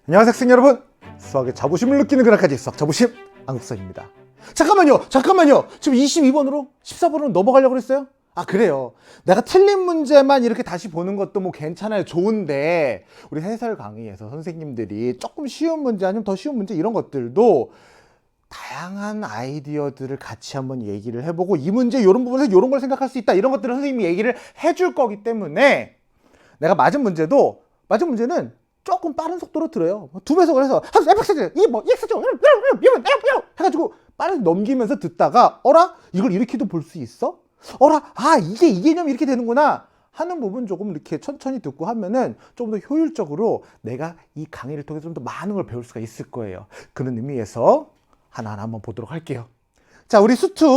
안녕하세요 학생 여러분, 수학의 자부심을 느끼는 그날까지 수학 자부심 안국선입니다. 잠깐만요. 지금 22번으로 14번으로 넘어가려고 그랬어요? 아, 그래요. 내가 틀린 문제만 이렇게 다시 보는 것도 뭐 괜찮아요. 좋은데 우리 해설 강의에서 선생님들이 조금 쉬운 문제 아니면 더 쉬운 문제 이런 것들도 다양한 아이디어들을 같이 한번 얘기를 해보고, 이 문제 이런 부분에서 이런 걸 생각할 수 있다, 이런 것들을 선생님이 얘기를 해줄 거기 때문에 내가 맞은 문제는 조금 빠른 속도로 들어요. 두 배속을 해서 fx 이뭐 x죠 해가지고 빠르게 넘기면서 듣다가 어라? 이걸 이렇게도 볼 수 있어? 어라? 아, 이게 이 개념이 이렇게 되는구나 하는 부분 조금 이렇게 천천히 듣고 하면은 좀 더 효율적으로 내가 이 강의를 통해서 좀 더 많은 걸 배울 수가 있을 거예요. 그런 의미에서 하나하나 한번 보도록 할게요. 자, 우리 수학2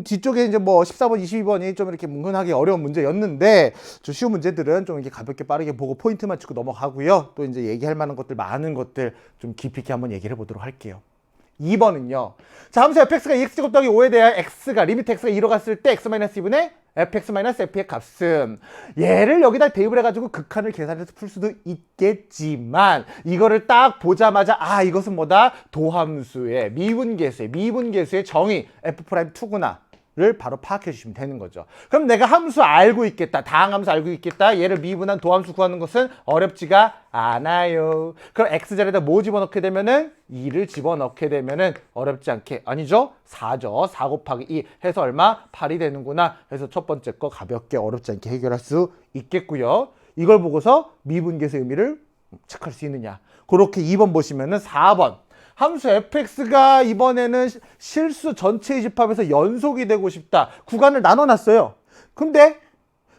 뒤쪽에 이제 뭐 14번, 22번이 좀 이렇게 은근하게 어려운 문제였는데, 좀 쉬운 문제들은 좀 이렇게 가볍게 빠르게 보고 포인트만 찍고 넘어가고요. 또 이제 얘기할 만한 것들, 많은 것들 좀 깊이 있게 한번 얘기를 해보도록 할게요. 2번은요. 자, 함수 fx가 2x제곱 더하기 5에 대하여 x가 리미트 x가 2로 갔을 때 x-2분의 fx-f의 값은, 얘를 여기다 대입을 해가지고 극한을 계산해서 풀 수도 있겠지만, 이거를 딱 보자마자 아, 이것은 뭐다? 도함수의 미분계수의 정의 f'2구나 를 바로 파악해 주시면 되는 거죠. 그럼 내가 함수 알고 있겠다, 다항함수 알고 있겠다, 얘를 미분한 도함수 구하는 것은 어렵지가 않아요. 그럼 x자리에다 뭐 집어넣게 되면은 2를 집어넣게 되면은 어렵지 않게, 아니죠? 4죠. 4 곱하기 2 해서 얼마? 8이 되는구나 해서 첫 번째 거 가볍게 어렵지 않게 해결할 수 있겠고요. 이걸 보고서 미분계수의 의미를 체크할 수 있느냐, 그렇게 2번 보시면은 4번 함수 fx가 이번에는 실수 전체의 집합에서 연속이 되고 싶다. 구간을 나눠놨어요. 근데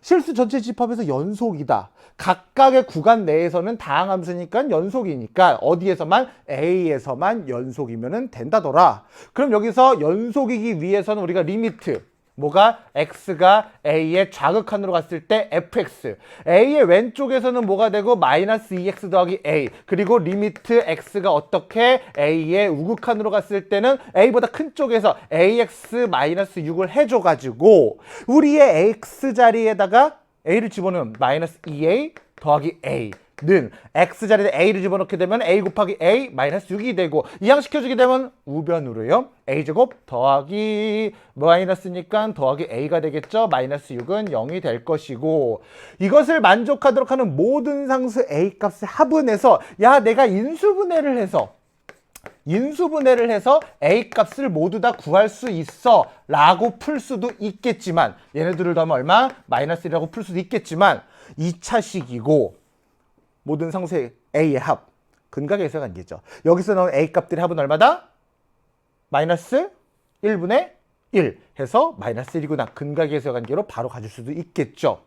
실수 전체의 집합에서 연속이다. 각각의 구간 내에서는 다항함수니까 연속이니까 어디에서만? A에서만 연속이면 된다더라. 그럼 여기서 연속이기 위해서는 우리가 리미트, 뭐가? x가 a의 좌극한으로 갔을 때 fx, a의 왼쪽에서는 뭐가 되고? 마이너스 2x 더하기 a, 그리고 리미트 x가 어떻게? a의 우극한으로 갔을 때는 a보다 큰 쪽에서 ax 마이너스 6을 해줘가지고 우리의 x 자리에다가 a를 집어넣으면 마이너스 2a 더하기 a는 x자리에 a를 집어넣게 되면 a 곱하기 a 마이너스 6이 되고, 이항시켜주게 되면 우변으로요. a제곱 더하기 마이너스니까 더하기 a가 되겠죠. 마이너스 6은 0이 될 것이고, 이것을 만족하도록 하는 모든 상수 a 값의 합은해서, 야, 내가 인수분해를 해서 a 값을 모두 다 구할 수 있어 라고 풀 수도 있겠지만, 얘네들을 더하면 얼마? 마이너스 1이라고 풀 수도 있겠지만, 2차식이고 모든 상수의 a의 합, 근각에서 관계죠. 여기서 나온 a 값들의 합은 얼마다? 마이너스 1분의 1 해서 마이너스 1이구나. 근각에서 관계로 바로 가질 수도 있겠죠.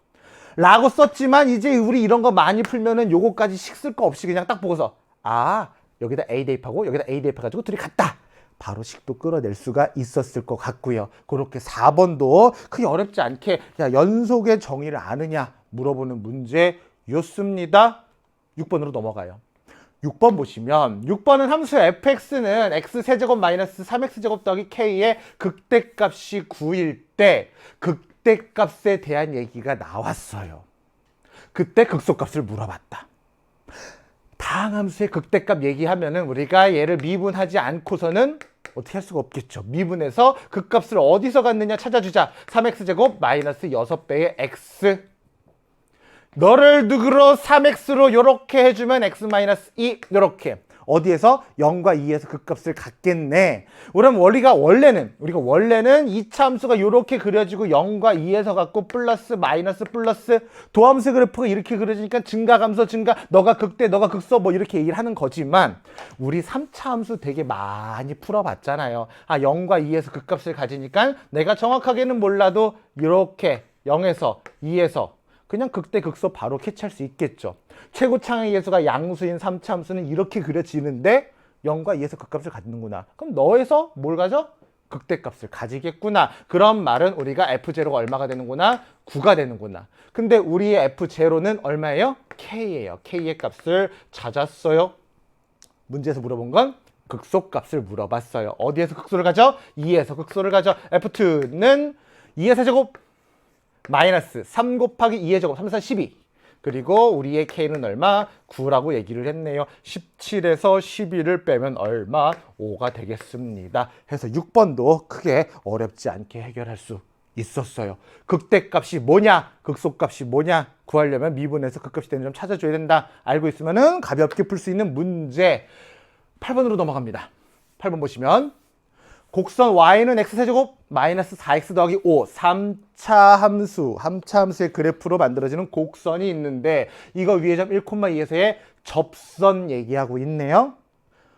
라고 썼지만, 이제 우리 이런 거 많이 풀면은 요거까지 식 쓸 거 없이 그냥 딱 보고서 아, 여기다 a 대입하고 여기다 a 대입해가지고 둘이 같다, 바로 식도 끌어낼 수가 있었을 것 같고요. 그렇게 4번도 크게 어렵지 않게 야, 연속의 정의를 아느냐 물어보는 문제였습니다. 6번으로 넘어가요. 6번 보시면, 6번은 함수 fx는 x세제곱 마이너스 3x제곱 더하기 k의 극대값이 9일 때 극대값에 대한 얘기가 나왔어요. 그때 극소값을 물어봤다. 다항함수의 극대값 얘기하면은 우리가 얘를 미분하지 않고서는 어떻게 할 수가 없겠죠. 미분해서 그 값을 어디서 갖느냐 찾아주자. 3x제곱 마이너스 6배의 x, 너를 누구로 3x로 요렇게 해주면 x-2 요렇게 어디에서? 0과 2에서 그 값을 갖겠네. 그럼 우리가 원래는 2차 함수가 요렇게 그려지고 0과 2에서 갖고 플러스 마이너스 플러스 도함수 그래프가 이렇게 그려지니까 증가감소 증가, 너가 극대 너가 극소 뭐 이렇게 얘기를 하는 거지만, 우리 3차 함수 되게 많이 풀어봤잖아요. 아, 0과 2에서 그 값을 가지니까 내가 정확하게는 몰라도 이렇게 0에서 2에서 그냥 극대 극소 바로 캐치할 수 있겠죠. 최고창의 계수가 양수인 3차 함수는 이렇게 그려지는데 0과 2에서 그 값을 갖는구나. 그럼 너에서 뭘 가져? 극대값을 가지겠구나. 그런 말은 우리가 f0가 얼마가 되는구나? 9가 되는구나. 근데 우리의 f0는 얼마예요? k예요. k의 값을 찾았어요. 문제에서 물어본 건 극소값을 물어봤어요. 어디에서 극소를 가져? 2에서 극소를 가져. f2는 2의 세제곱 마이너스 3 곱하기 2의 제곱 3, 4, 12. 그리고 우리의 K는 얼마? 9라고 얘기를 했네요. 17에서 12를 빼면 얼마? 5가 되겠습니다. 해서 6번도 크게 어렵지 않게 해결할 수 있었어요. 극대값이 뭐냐? 극소값이 뭐냐? 구하려면 미분에서 극값이 되는 점 찾아줘야 된다. 알고 있으면은 가볍게 풀 수 있는 문제. 8번으로 넘어갑니다. 8번 보시면 곡선 y는 x세제곱 마이너스 4x 더하기 5 3차 함수의 그래프로 만들어지는 곡선이 있는데 이거 위의 점 1,2에서의 접선 얘기하고 있네요.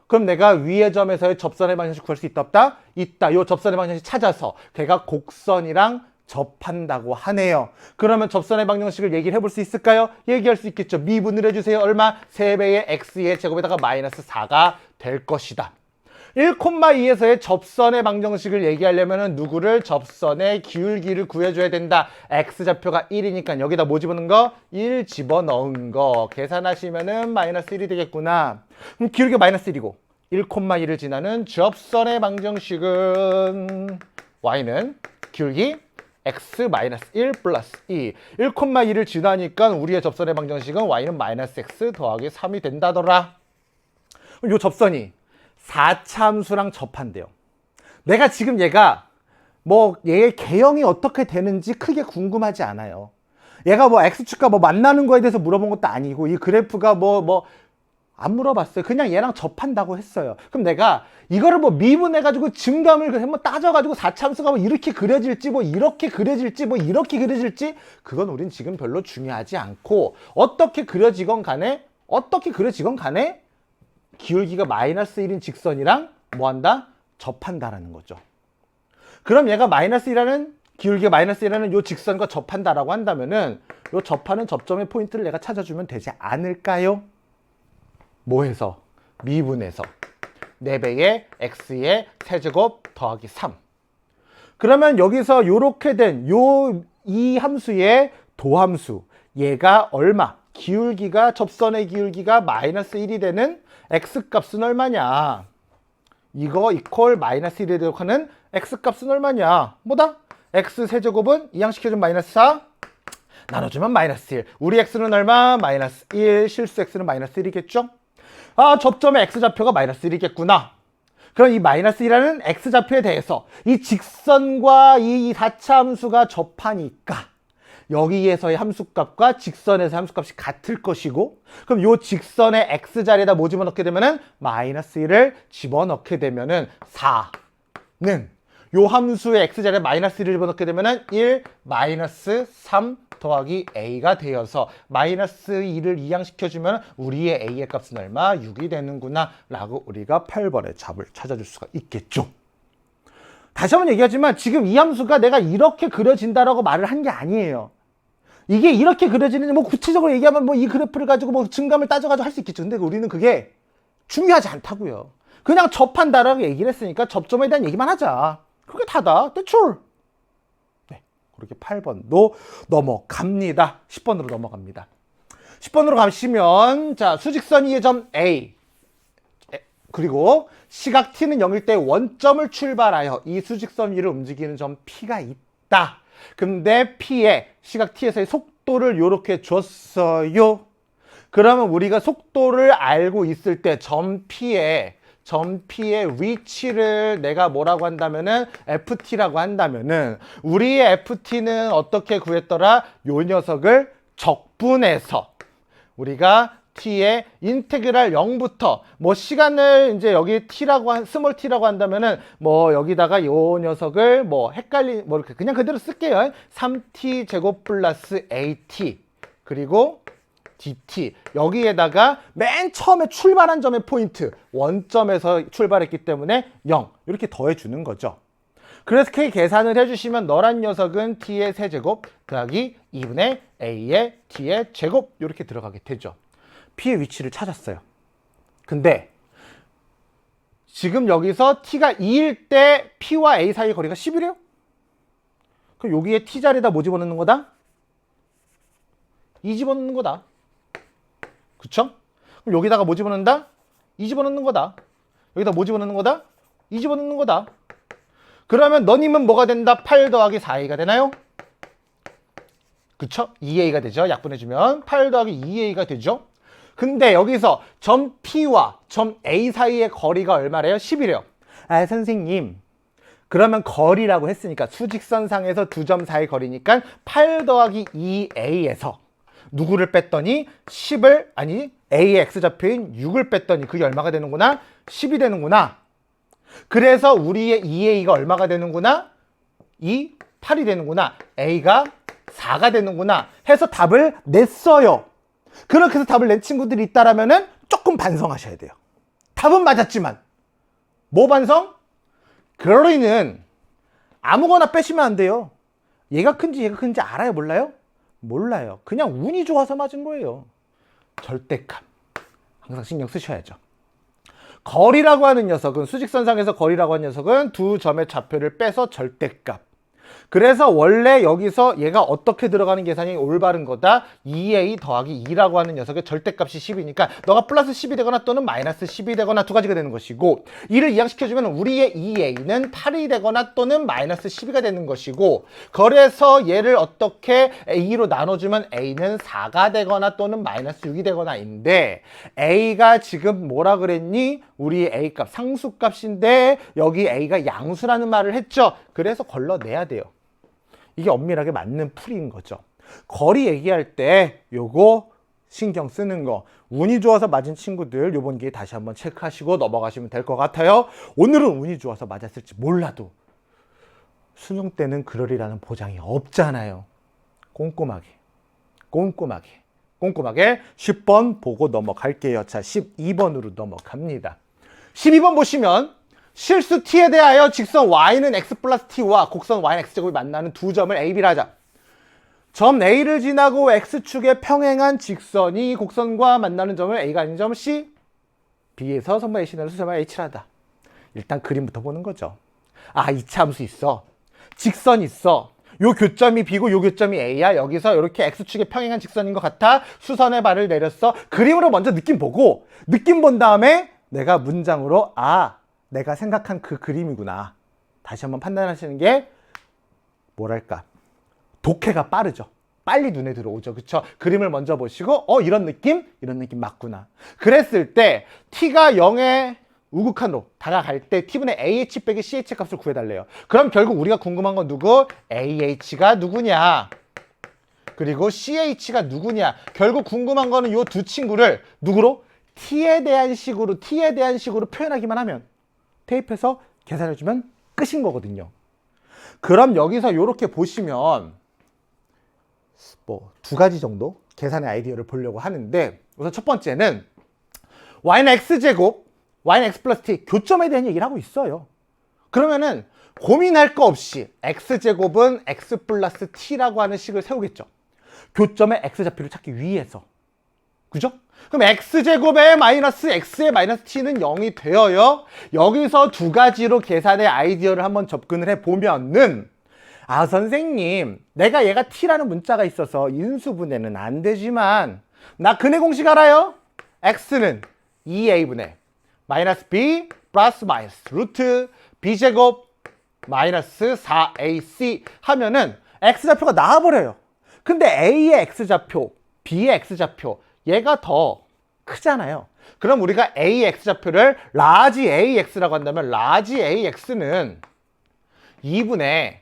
그럼 내가 위의 점에서의 접선의 방정식 구할 수 있다 없다? 있다. 요 접선의 방정식 찾아서 걔가 곡선이랑 접한다고 하네요. 그러면 접선의 방정식을 얘기를 해볼 수 있을까요? 얘기할 수 있겠죠. 미분을 해주세요. 얼마? 3배의 x의 제곱에다가 마이너스 4가 될 것이다. 1,2에서의 접선의 방정식을 얘기하려면 누구를? 접선의 기울기를 구해줘야 된다. x좌표가 1이니까 여기다 뭐 집어넣은 거? 1 집어넣은 거. 계산하시면은 마이너스 1이 되겠구나. 그럼 기울기가 마이너스 1이고 1,1을 지나는 접선의 방정식은 y는 기울기 x-1 플러스 2. 1,2를 지나니까 우리의 접선의 방정식은 y는 마이너스 x 더하기 3이 된다더라. 그럼 요 접선이 4차 함수랑 접한대요. 내가 지금 얘가 얘의 개형이 어떻게 되는지 크게 궁금하지 않아요. 얘가 x축과 만나는 거에 대해서 물어본 것도 아니고 이 그래프가 안 물어봤어요. 그냥 얘랑 접한다고 했어요. 그럼 내가 이거를 미분해가지고 증감을 한번 따져가지고 4차 함수가 이렇게 그려질지 이렇게 그려질지 이렇게 그려질지 그건 우린 지금 별로 중요하지 않고 어떻게 그려지건 간에 기울기가 마이너스 1인 직선이랑 뭐한다? 접한다라는 거죠. 그럼 얘가 마이너스 1이라는 기울기가 마이너스 1이라는 요 직선과 접한다라고 한다면은 요 접하는 접점의 포인트를 내가 찾아주면 되지 않을까요? 뭐해서? 미분해서 4배의 x의 세제곱 더하기 3. 그러면 여기서 요렇게 된 이 함수의 도함수 얘가 얼마? 기울기가 접선의 기울기가 마이너스 1이 되는 x값은 얼마냐? 이거 이퀄 마이너스 1에 대역하는 x값은 얼마냐? 뭐다? x세제곱은 이항시켜주면 마이너스 4 나눠주면 마이너스 1. 우리 x는 얼마? 마이너스 1. 실수 x는 마이너스 1이겠죠? 접점의 x좌표가 마이너스 1이겠구나. 그럼 이 마이너스 1이라는 x좌표에 대해서 이 직선과 이 4차 함수가 접하니까 여기에서의 함수값과 직선에서의 함수값이 같을 것이고 그럼 요 직선의 x자리에다 뭐 집어넣게 되면은 마이너스 1을 집어넣게 되면은 4는 요 함수의 x자리에 마이너스 1을 집어넣게 되면은 1 마이너스 3 더하기 a가 되어서 마이너스 2를 이항시켜주면 우리의 a의 값은 얼마? 6이 되는구나 라고 우리가 8번의 답을 찾아줄 수가 있겠죠. 다시 한번 얘기하지만 지금 이 함수가 내가 이렇게 그려진다라고 말을 한 게 아니에요. 이게 이렇게 그려지는지 구체적으로 얘기하면 이 그래프를 가지고 증감을 따져가지고 할 수 있겠죠. 근데 우리는 그게 중요하지 않다고요. 그냥 접한다라고 얘기를 했으니까 접점에 대한 얘기만 하자. 그게 다다. 대출. 네, 그렇게 8번도 넘어갑니다. 10번으로 넘어갑니다. 10번으로 가시면 자 수직선 E의 점 A 그리고 시각 T는 0일 때 원점을 출발하여 이 수직선 위를 움직이는 점 P가 있다. 근데 P의 시각 T에서의 속도를 이렇게 줬어요. 그러면 우리가 속도를 알고 있을 때 점 P의 위치를 내가 뭐라고 한다면은 FT라고 한다면은 우리의 FT는 어떻게 구했더라? 요 녀석을 적분해서 우리가 t의 인테그랄 0부터 시간을 이제 여기 t라고 스몰 t라고 한다면은 여기다가 요 녀석을 이렇게 그냥 그대로 쓸게요. 3t 제곱 플러스 at 그리고 dt 여기에다가 맨 처음에 출발한 점의 포인트 원점에서 출발했기 때문에 0 이렇게 더해 주는 거죠. 그래서 K 계산을 해주시면 너란 녀석은 t의 세제곱 더하기 2분의 a의 t의 제곱 이렇게 들어가게 되죠. P의 위치를 찾았어요. 근데 지금 여기서 T가 2일 때 P와 A 사이 거리가 10이래요? 그럼 여기에 T 자리에다 뭐 집어넣는 거다? 2 집어넣는 거다. 그쵸? 그럼 여기다가 뭐 집어넣는다? 2 집어넣는 거다. 여기다 뭐 집어넣는 거다? 2 집어넣는 거다. 그러면 너님은 뭐가 된다? 8 더하기 4A가 되나요? 그쵸? 2a가 되죠. 약분해주면 8 더하기 2a가 되죠. 근데 여기서 점 P와 점 A 사이의 거리가 얼마래요? 10이래요. 아, 선생님. 그러면 거리라고 했으니까 수직선상에서 두 점 사이 거리니까 8 더하기 2a에서 누구를 뺐더니 10을, 아니 a의 x좌표인 6을 뺐더니 그게 얼마가 되는구나? 10이 되는구나. 그래서 우리의 2a가 얼마가 되는구나? 8이 되는구나. a가 4가 되는구나 해서 답을 냈어요. 그렇게 해서 답을 낸 친구들이 있다라면은 조금 반성하셔야 돼요. 답은 맞았지만 뭐 반성? 거리는 아무거나 빼시면 안 돼요. 얘가 큰지 알아요? 몰라요? 몰라요. 그냥 운이 좋아서 맞은 거예요. 절대값 항상 신경 쓰셔야죠. 거리라고 하는 녀석은, 수직선상에서 거리라고 하는 녀석은 두 점의 좌표를 빼서 절대값. 그래서 원래 여기서 얘가 어떻게 들어가는 계산이 올바른 거다? 2a 더하기 2라고 하는 녀석의 절대값이 10이니까 너가 플러스 10이 되거나 또는 마이너스 10이 되거나 두 가지가 되는 것이고, 이를 이항시켜주면 우리의 2a는 8이 되거나 또는 마이너스 12가 되는 것이고, 그래서 얘를 어떻게 a로 나눠주면 a는 4가 되거나 또는 마이너스 6이 되거나인데, a가 지금 뭐라 그랬니? 우리 a값 상수값인데 여기 a가 양수라는 말을 했죠. 그래서 걸러내야 돼요. 이게 엄밀하게 맞는 풀이인 거죠. 거리 얘기할 때 요거 신경 쓰는 거, 운이 좋아서 맞은 친구들 요번 기회에 다시 한번 체크하시고 넘어가시면 될 것 같아요. 오늘은 운이 좋아서 맞았을지 몰라도 수능 때는 그러리라는 보장이 없잖아요. 꼼꼼하게 10번 보고 넘어갈게요. 자, 12번으로 넘어갑니다. 12번 보시면 실수 t에 대하여 직선 y는 x 플러스 t와 곡선 y는 x제곱이 만나는 두 점을 a, b라 하자. 점 a를 지나고 x축에 평행한 직선이 곡선과 만나는 점을 a가 아닌 점 c, b에서 선분 ac 내로 수점을 h라 하다. 일단 그림부터 보는 거죠. 아, 이차함수 있어. 직선 있어. 요 교점이 b고 요 교점이 a야. 여기서 이렇게 x축에 평행한 직선인 것 같아. 수선의 발을 내렸어. 그림으로 먼저 느낌 보고, 느낌 본 다음에 내가 문장으로 내가 생각한 그 그림이구나. 다시 한번 판단하시는 게 뭐랄까, 독해가 빠르죠. 빨리 눈에 들어오죠. 그쵸? 그림을 먼저 보시고 이런 느낌 맞구나. 그랬을 때 t가 0에 우극한으로 다가갈 때 t분의 ah 빼기 ch 값을 구해달래요. 그럼 결국 우리가 궁금한 건 누구? ah가 누구냐, 그리고 ch가 누구냐. 결국 궁금한 거는 이 두 친구를 누구로? t에 대한 식으로 표현하기만 하면, 테이프에서 계산해주면 끝인 거거든요. 그럼 여기서 이렇게 보시면 뭐 두 가지 정도 계산의 아이디어를 보려고 하는데, 우선 첫 번째는 y는 x제곱, y는 x 플러스 t 교점에 대한 얘기를 하고 있어요. 그러면은 고민할 거 없이 x제곱은 x 플러스 t라고 하는 식을 세우겠죠. 교점의 x좌표를 찾기 위해서. 그죠? 그럼 x제곱에 마이너스 x의 마이너스 t는 0이 되어요. 여기서 두 가지로 계산의 아이디어를 한번 접근을 해보면은, 선생님, 내가 얘가 t라는 문자가 있어서 인수분해는 안 되지만 나 근해 공식 알아요? x는 2a분의 마이너스 b 플러스 마이너스 루트 b제곱 마이너스 4ac 하면은 x좌표가 나와버려요. 근데 a의 x좌표, b의 x좌표 얘가 더 크잖아요. 그럼 우리가 a의 x좌표를 라지 ax라고 한다면 라지 ax는 2분의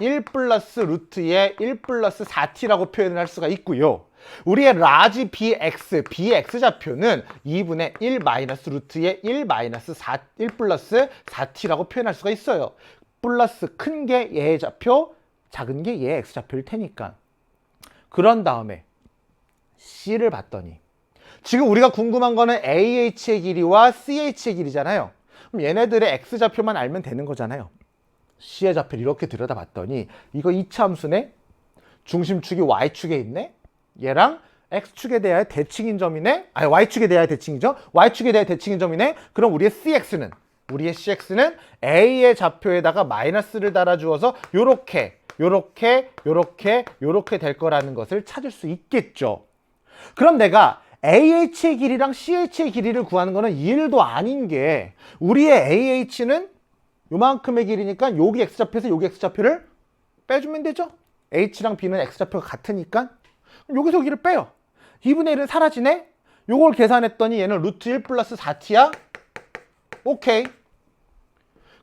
1 플러스 루트의 1 플러스 4t라고 표현을 할 수가 있고요. 우리의 라지 bx, b의 x좌표는 2분의 1 마이너스 루트의 1 플러스 4t라고 표현할 수가 있어요. 플러스 큰 게 얘의 좌표, 작은 게 얘의 x좌표일 테니까. 그런 다음에 C를 봤더니 지금 우리가 궁금한 거는 AH의 길이와 CH의 길이잖아요. 그럼 얘네들의 X좌표만 알면 되는 거잖아요. C의 좌표를 이렇게 들여다봤더니 이거 이차함수네? 중심축이 Y축에 있네? 얘랑 X축에 대하여 대칭인 점이네? Y축에 대하여 대칭이죠? Y축에 대하여 대칭인 점이네? 그럼 우리의 CX는 A의 좌표에다가 마이너스를 달아주어서 요렇게 될 거라는 것을 찾을 수 있겠죠. 그럼 내가 AH의 길이랑 CH의 길이를 구하는 거는 일도 아닌 게, 우리의 AH는 요만큼의 길이니까 여기 X좌표에서 여기 X좌표를 빼주면 되죠. h랑 b는 x좌표가 같으니까 여기서 여기를 빼요. 2분의 1은 사라지네? 요걸 계산했더니 얘는 루트 1 플러스 4t야? 오케이.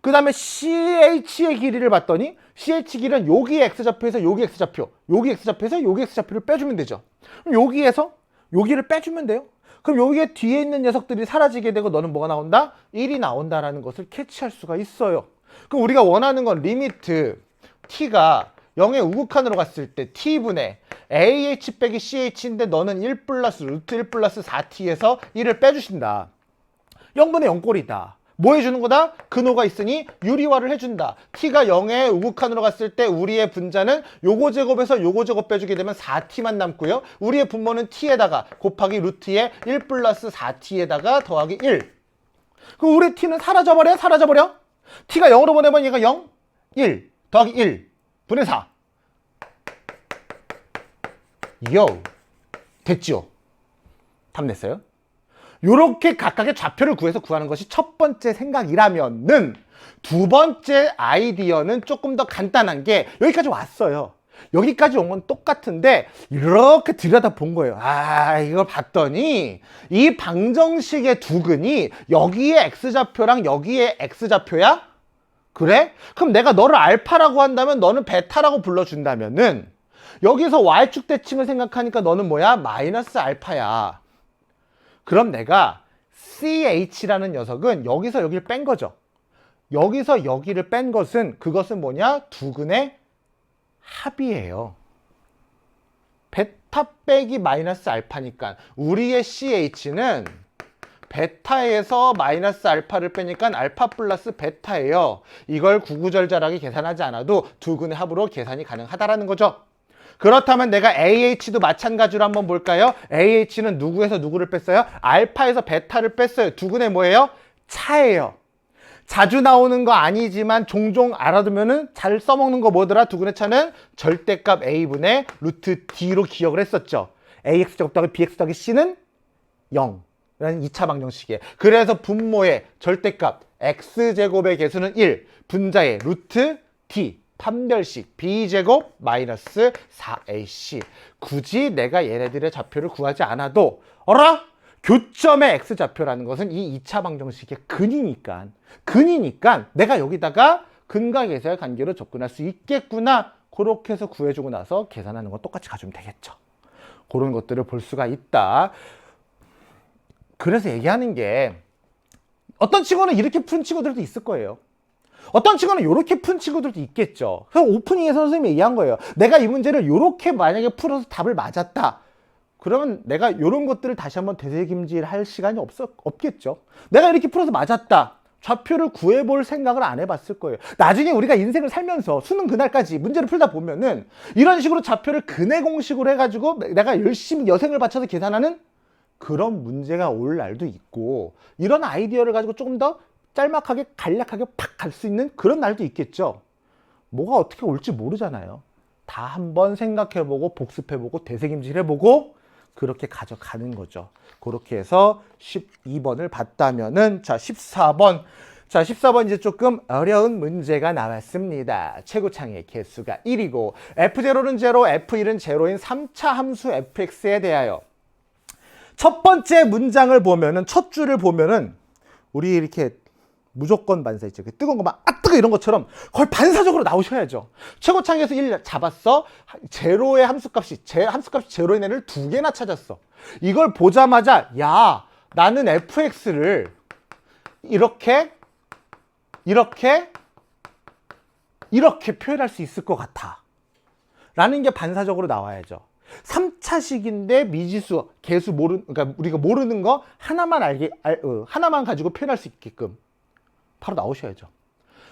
그 다음에 CH의 길이를 봤더니 CH 길이는 여기 x좌표에서 여기 x좌표, 여기 x좌표에서 여기 x좌표를 빼주면 되죠. 그럼 여기에서 여기를 빼주면 돼요. 그럼 여기에 뒤에 있는 녀석들이 사라지게 되고 너는 뭐가 나온다? 1이 나온다라는 것을 캐치할 수가 있어요. 그럼 우리가 원하는 건 리미트 t가 0의 우극한으로 갔을 때 t분의 AH 빼기 CH인데 너는 1 플러스 루트 1 플러스 4t에서 1을 빼주신다. 0분의 0꼴이다. 뭐 해주는 거다? 근호가 있으니 유리화를 해준다. t가 0의 우극한으로 갔을 때 우리의 분자는 요거 제곱에서 요거 제곱 빼주게 되면 4t만 남고요. 우리의 분모는 t에다가 곱하기 루트의 1 플러스 4t에다가 더하기 1. 그럼 우리 t는 사라져버려? 사라져버려? t가 0으로 보내면 얘가 0, 1 더하기 1 분의 4. 요 됐죠? 답 냈어요? 요렇게 각각의 좌표를 구해서 구하는 것이 첫 번째 생각이라면은 두 번째 아이디어는 조금 더 간단한 게 여기까지 왔어요. 여기까지 온 건 똑같은데 이렇게 들여다 본 거예요. 아, 이걸 봤더니 이 방정식의 두근이 여기에 x좌표랑 여기에 x좌표야? 그래? 그럼 내가 너를 알파라고 한다면 너는 베타라고 불러준다면은 여기서 y축 대칭을 생각하니까 너는 뭐야? 마이너스 알파야. 그럼 내가 CH라는 녀석은 여기서 여기를 뺀 거죠. 여기서 여기를 뺀 것은 그것은 뭐냐? 두근의 합이에요. 베타 빼기 마이너스 알파니까 우리의 CH는 베타에서 마이너스 알파를 빼니까 알파 플러스 베타예요. 이걸 구구절절하게 계산하지 않아도 두근의 합으로 계산이 가능하다라는 거죠. 그렇다면 내가 AH도 마찬가지로 한번 볼까요? AH는 누구에서 누구를 뺐어요? 알파에서 베타를 뺐어요. 두근의 뭐예요? 차예요. 자주 나오는 거 아니지만 종종 알아두면은 잘 써먹는 거 뭐더라? 두근의 차는 절대값 A분의 루트 D로 기억을 했었죠. AX 더하기 BX 더하기 C는 0. 라는 2차 방정식이에요. 그래서 분모의 절대값 X제곱의 개수는 1. 분자의 루트 D. 판별식 b제곱 마이너스 4ac. 굳이 내가 얘네들의 좌표를 구하지 않아도 어라? 교점의 x좌표라는 것은 이 2차 방정식의 근이니까 내가 여기다가 근과 계수의 관계로 접근할 수 있겠구나. 그렇게 해서 구해주고 나서 계산하는 건 똑같이 가지면 되겠죠. 그런 것들을 볼 수가 있다. 그래서 얘기하는 게 어떤 친구는 이렇게 푸는 친구들도 있을 거예요. 어떤 친구는 이렇게 푼 친구들도 있겠죠. 그래서 오프닝에서 선생님이 얘기한 거예요. 내가 이 문제를 이렇게 만약에 풀어서 답을 맞았다. 그러면 내가 이런 것들을 다시 한번 되새김질할 시간이 없겠죠. 내가 이렇게 풀어서 맞았다. 좌표를 구해볼 생각을 안 해봤을 거예요. 나중에 우리가 인생을 살면서 수능 그날까지 문제를 풀다 보면은 이런 식으로 좌표를 근해 공식으로 해가지고 내가 열심히 여생을 바쳐서 계산하는 그런 문제가 올 날도 있고 이런 아이디어를 가지고 조금 더 짤막하게 간략하게 팍 갈 수 있는 그런 날도 있겠죠. 뭐가 어떻게 올지 모르잖아요. 다 한번 생각해보고 복습해보고 되새김질해보고 그렇게 가져가는 거죠. 그렇게 해서 12번을 봤다면은 자 14번 자 14번 이제 조금 어려운 문제가 나왔습니다. 최고창의 개수가 1이고 F0는 0, F1은 0인 3차 함수 fx에 대하여 첫 번째 문장을 보면은 첫 줄을 보면은 우리 이렇게 무조건 반사 있죠. 뜨거운 거 막 뜨거 이런 것처럼 거의 반사적으로 나오셔야죠. 최고창에서 1 잡았어. 제로의 함수값이 제로인 애를 두 개나 찾았어. 이걸 보자마자 야 나는 fx를 이렇게 표현할 수 있을 것 같아. 라는 게 반사적으로 나와야죠. 3차식인데 미지수, 개수 그러니까 우리가 모르는 거 하나만 하나만 가지고 표현할 수 있게끔 바로 나오셔야죠.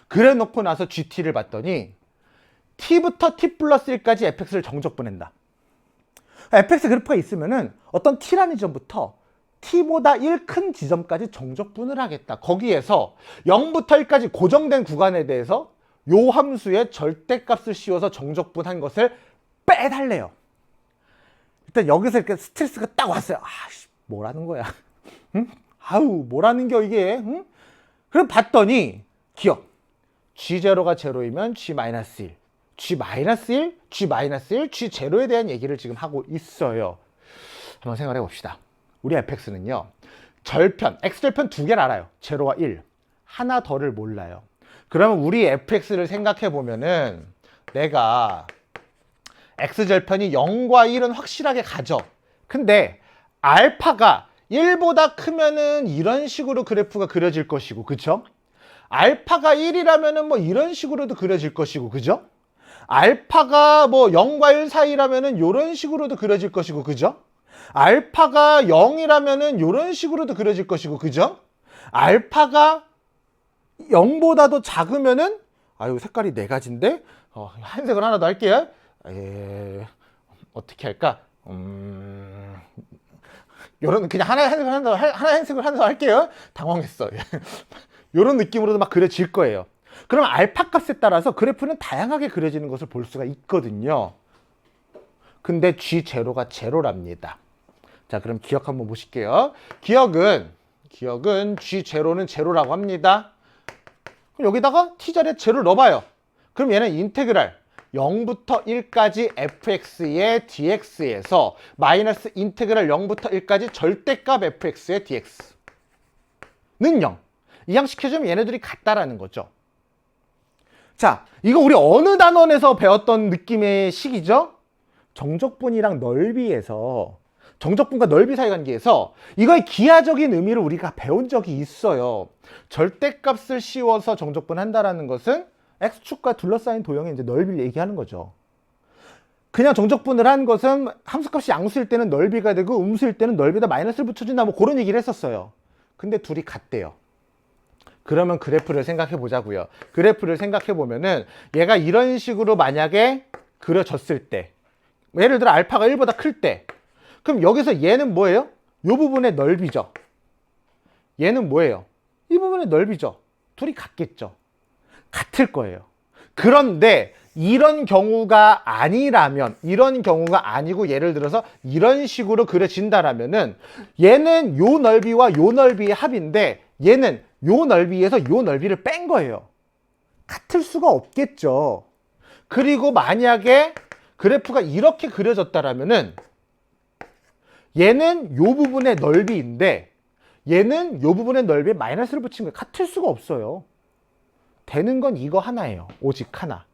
그래 놓고 나서 GT를 봤더니 T부터 T 플러스 1까지 fx를 정적 보낸다. fx 그래프가 있으면은 어떤 T라는 지점부터 T보다 1 큰 지점까지 정적분을 하겠다. 거기에서 0부터 1까지 고정된 구간에 대해서 요 함수의 절대값을 씌워서 정적분한 것을 빼달래요. 일단 여기서 이렇게 스트레스가 딱 왔어요. 아씨, 뭐라는 거야? 응? 아우, 뭐라는 겨 이게? 응? 그럼 봤더니 기억. G0가 0이면 G-1. G-1, G-1, G0에 대한 얘기를 지금 하고 있어요. 한번 생각해 봅시다. 우리 fx는요. 절편, x절편 두 개를 알아요. 0와 1. 하나 더를 몰라요. 그러면 우리 fx를 생각해 보면은 내가 x절편이 0과 1은 확실하게 가죠. 근데 알파가 1보다 크면은 이런 식으로 그래프가 그려질 것이고, 그쵸? 알파가 1이라면은 뭐 이런 식으로도 그려질 것이고, 그죠? 알파가 뭐 0과 1 사이라면은 이런 식으로도 그려질 것이고, 그죠? 알파가 0이라면은 이런 식으로도 그려질 것이고, 그죠? 알파가 0보다도 작으면은, 아유, 색깔이 네 가지인데, 한색을 하나 더 할게요. 어떻게 할까? 요런, 그냥 한색을 하나 더 할게요. 당황했어. 요런 느낌으로도 막 그려질 거예요. 그럼 알파 값에 따라서 그래프는 다양하게 그려지는 것을 볼 수가 있거든요. 근데 G0가 제로랍니다. 자, 그럼 기억 한번 보실게요. 기억은 G0는 제로라고 합니다. 그럼 여기다가 t자리에 제로를 넣어봐요. 그럼 얘는 인테그랄 0부터 1까지 fx의 dx에서 마이너스 인테그랄 0부터 1까지 절대값 fx의 dx는 0. 이항시켜주면 얘네들이 같다라는 거죠. 자, 이거 우리 어느 단원에서 배웠던 느낌의 식이죠? 정적분이랑 넓이에서, 정적분과 넓이 사이 관계에서 이거의 기하적인 의미를 우리가 배운 적이 있어요. 절대값을 씌워서 정적분 한다라는 것은 x축과 둘러싸인 도형의 이제 넓이를 얘기하는 거죠. 그냥 정적분을 한 것은 함수값이 양수일 때는 넓이가 되고 음수일 때는 넓이에다 마이너스를 붙여준다, 뭐 그런 얘기를 했었어요. 근데 둘이 같대요. 그러면 그래프를 생각해 보자고요. 그래프를 생각해 보면은 얘가 이런 식으로 만약에 그려졌을 때, 예를 들어 알파가 1보다 클 때, 그럼 여기서 얘는 뭐예요? 이 부분의 넓이죠. 얘는 뭐예요? 이 부분의 넓이죠. 둘이 같겠죠. 같을 거예요. 그런데 이런 경우가 아니라면, 이런 경우가 아니고 예를 들어서 이런 식으로 그려진다라면은 얘는 요 넓이와 요 넓이의 합인데 얘는 요 넓이에서 요 넓이를 뺀 거예요. 같을 수가 없겠죠. 그리고 만약에 그래프가 이렇게 그려졌다라면은 얘는 요 부분의 넓이인데 얘는 요 부분의 넓이에 마이너스를 붙인 거예요. 같을 수가 없어요. 되는 건 이거 하나예요. 오직 하나.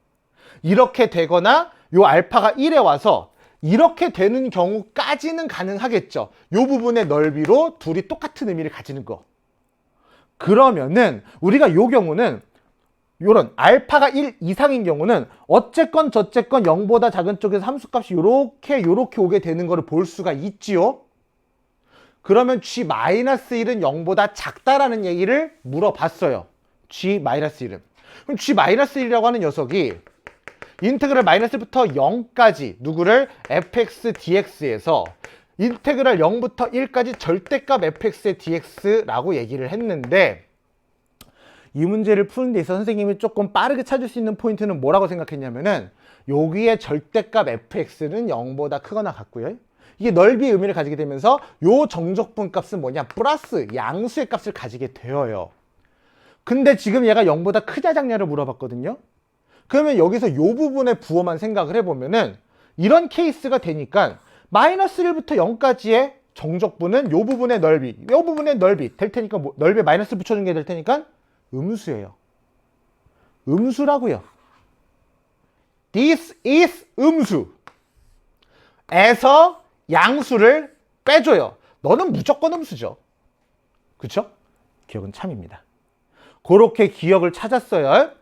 이렇게 되거나 요 알파가 1에 와서 이렇게 되는 경우까지는 가능하겠죠. 요 부분의 넓이로 둘이 똑같은 의미를 가지는 거. 그러면은 우리가 요 경우는 요런 알파가 1 이상인 경우는 어쨌건 저쨌건 0보다 작은 쪽에서 함수값이 요렇게 오게 되는 거를 볼 수가 있지요. 그러면 G-1은 0보다 작다라는 얘기를 물어봤어요. G-1은. 그럼 G-1이라고 하는 녀석이 인테그랄 마이너스부터 0까지 누구를 fx dx에서 인테그랄 0부터 1까지 절대값 fx의 dx라고 얘기를 했는데, 이 문제를 푸는 데 있어서 선생님이 조금 빠르게 찾을 수 있는 포인트는 뭐라고 생각했냐면은 여기에 절대값 fx는 0보다 크거나 같고요. 이게 넓이의 의미를 가지게 되면서 요 정적분 값은 뭐냐? 플러스 양수의 값을 가지게 되어요. 근데 지금 얘가 0보다 크냐 작냐를 물어봤거든요. 그러면 여기서 요 부분의 부호만 생각을 해보면은 이런 케이스가 되니까 마이너스 1부터 0까지의 정적분은 요 부분의 넓이, 요 부분의 넓이 될 테니까 넓이에 마이너스 붙여준 게 될 테니까 음수예요. 음수라고요. This is 음수. 에서 양수를 빼줘요. 너는 무조건 음수죠. 그쵸? 기억은 참입니다. 그렇게 기억을 찾았어요.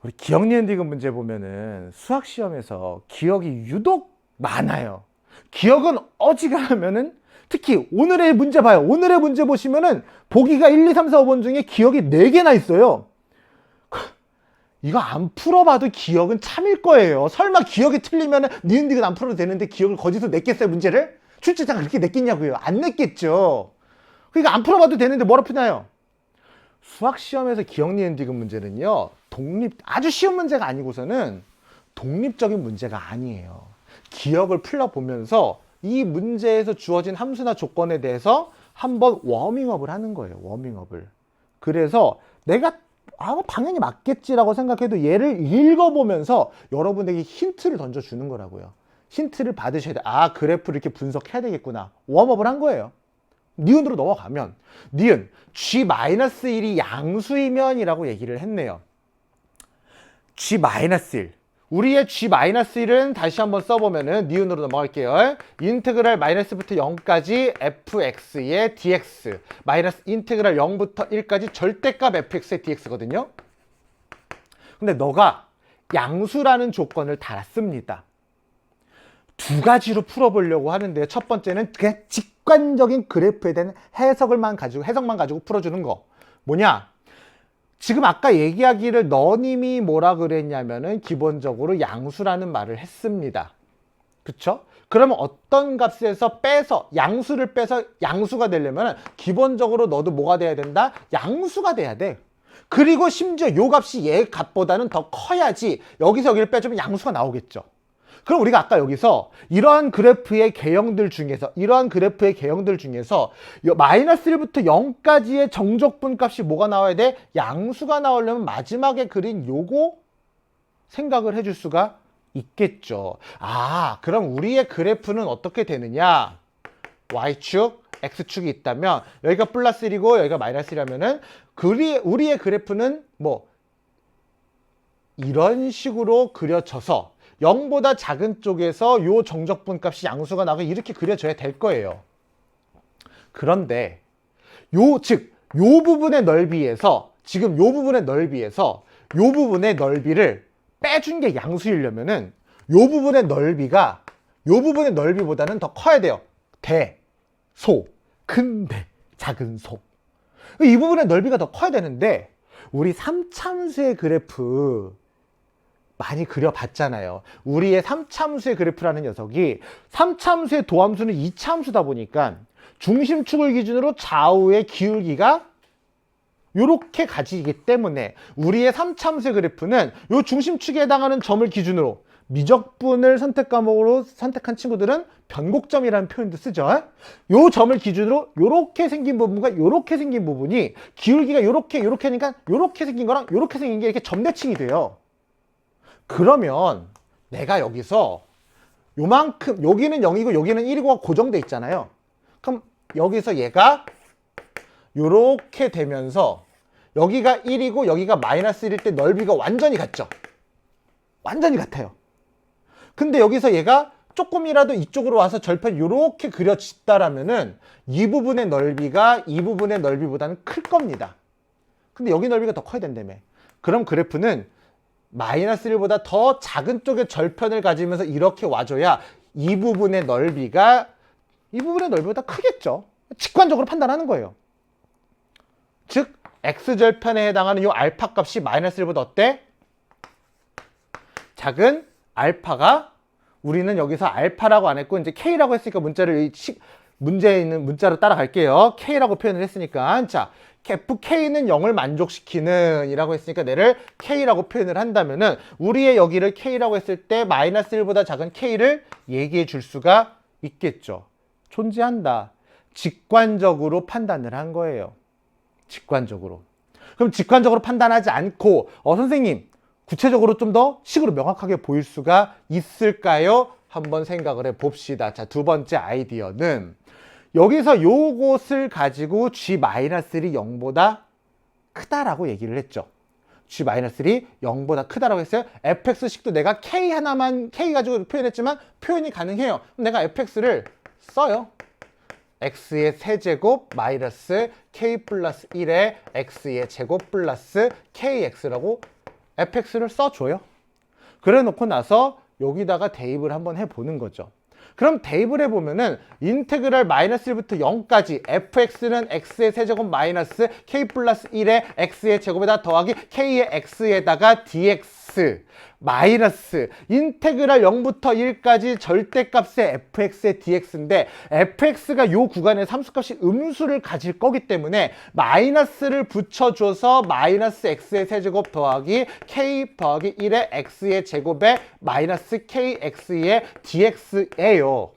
우리 기억 니은 디귿 문제 보면은 수학 시험에서 기억이 유독 많아요. 기억은 어지간하면은 특히 오늘의 문제 봐요. 오늘의 문제 보시면은 보기가 1, 2, 3, 4, 5번 중에 기억이 4개나 있어요. 이거 안 풀어봐도 기억은 참일 거예요. 설마 기억이 틀리면은 니은 디귿 안 풀어도 되는데 기억을 거기서 냈겠어요, 문제를? 출제자가 그렇게 냈겠냐고요. 안 냈겠죠. 그러니까 안 풀어봐도 되는데 뭐라 푸나요? 수학 시험에서 기억 니은 디귿 문제는요, 아주 쉬운 문제가 아니고서는 독립적인 문제가 아니에요. 기억을 풀어보면서 이 문제에서 주어진 함수나 조건에 대해서 한번 워밍업을 하는 거예요. 워밍업을. 그래서 내가 뭐 당연히 맞겠지라고 생각해도 얘를 읽어보면서 여러분에게 힌트를 던져주는 거라고요. 힌트를 받으셔야 돼. 그래프를 이렇게 분석해야 되겠구나. 웜업을 한 거예요. 니은으로 넘어가면 니은 G-1이 양수이면이라고 얘기를 했네요. G-1 우리의 G-1은 다시 한번 써보면은 니은으로 넘어갈게요. 인테그랄 마이너스부터 0까지 fx의 dx 마이너스 인테그랄 0부터 1까지 절대값 fx의 dx거든요. 근데 너가 양수라는 조건을 달았습니다. 두 가지로 풀어보려고 하는데요. 첫 번째는 그냥 직관적인 그래프에 대한 해석만 가지고 풀어주는 거. 뭐냐? 지금 아까 얘기하기를 너님이 뭐라 그랬냐면은 기본적으로 양수라는 말을 했습니다. 그쵸? 그러면 어떤 값에서 빼서 양수를 빼서 양수가 되려면 기본적으로 너도 뭐가 돼야 된다? 양수가 돼야 돼. 그리고 심지어 요 값이 얘 값보다는 더 커야지 여기서 여기를 빼주면 양수가 나오겠죠. 그럼 우리가 아까 여기서 이러한 그래프의 개형들 중에서 마이너스 1부터 0까지의 정적분 값이 뭐가 나와야 돼? 양수가 나오려면 마지막에 그린 요거 생각을 해줄 수가 있겠죠. 그럼 우리의 그래프는 어떻게 되느냐? Y축, X축이 있다면 여기가 플러스 1이고 여기가 마이너스 1이라면은 우리의 그래프는 뭐 이런 식으로 그려져서 0보다 작은 쪽에서 요 정적분 값이 양수가 나고 이렇게 그려져야 될 거예요. 그런데 요 부분의 넓이에서 지금 요 부분의 넓이를 빼준 게 양수이려면은 요 부분의 넓이보다는 더 커야 돼요. 큰데 작은 소. 이 부분의 넓이가 더 커야 되는데 우리 3참수의 그래프 많이 그려봤잖아요. 우리의 3참수의 그래프라는 녀석이 3참수의 도함수는 2참수다 보니까 중심축을 기준으로 좌우의 기울기가 이렇게 가지기 때문에 우리의 3참수의 그래프는 이 중심축에 해당하는 점을 기준으로 미적분을 선택 과목으로 선택한 친구들은 변곡점이라는 표현도 쓰죠. 이 점을 기준으로 이렇게 생긴 부분과 이렇게 생긴 부분이 기울기가 이렇게 하니까 이렇게 생긴 거랑 이렇게 생긴 게 이렇게 점대칭이 돼요. 그러면 내가 여기서 요만큼 여기는 0이고 여기는 1이고 고정돼 있잖아요. 그럼 여기서 얘가 요렇게 되면서 여기가 1이고 여기가 마이너스 1일 때 넓이가 완전히 같죠? 완전히 같아요. 근데 여기서 얘가 조금이라도 이쪽으로 와서 절편이 요렇게 그려졌다라면은 이 부분의 넓이가 이 부분의 넓이보다는 클 겁니다. 근데 여기 넓이가 더 커야 된다며. 그럼 그래프는 마이너스 1보다 더 작은 쪽의 절편을 가지면서 이렇게 와줘야 이 부분의 넓이보다 크겠죠. 직관적으로 판단하는 거예요. 즉 x절편에 해당하는 이 알파 값이 마이너스 1보다 어때? 작은 알파가 우리는 여기서 알파라고 안 했고 이제 k라고 했으니까 문제에 있는 문자로 따라갈게요. k라고 표현을 했으니까 자 fk는 0을 만족시키는 이라고 했으니까 얘를 k라고 표현을 한다면은 우리의 여기를 k라고 했을 때 마이너스 1보다 작은 k를 얘기해 줄 수가 있겠죠. 존재한다. 직관적으로 판단을 한 거예요. 직관적으로. 그럼 직관적으로 판단하지 않고 선생님 구체적으로 좀 더 식으로 명확하게 보일 수가 있을까요? 한번 생각을 해봅시다. 자, 두 번째 아이디어는 여기서 요것을 가지고 G-1이 0보다 크다라고 얘기를 했죠. G-1이 0보다 크다라고 했어요. fx식도 내가 k 가지고 표현했지만 표현이 가능해요. 그럼 내가 fx를 써요. x의 세제곱 마이너스 k 플러스 1의 x의 제곱 플러스 kx라고 fx를 써줘요. 그래 놓고 나서 여기다가 대입을 한번 해보는 거죠. 그럼 대입을 해보면은 인테그랄 마이너스 1부터 0까지 fx는 x의 세제곱 마이너스 k 플러스 1의 x의 제곱에다 더하기 k의 x에다가 dx 마이너스 인테그랄 0부터 1까지 절대값의 fx의 dx인데 fx가 요 구간에 함수값이 음수를 가질 거기 때문에 마이너스를 붙여줘서 마이너스 x의 세제곱 더하기 k 더하기 1의 x의 제곱에 마이너스 kx의 dx예요.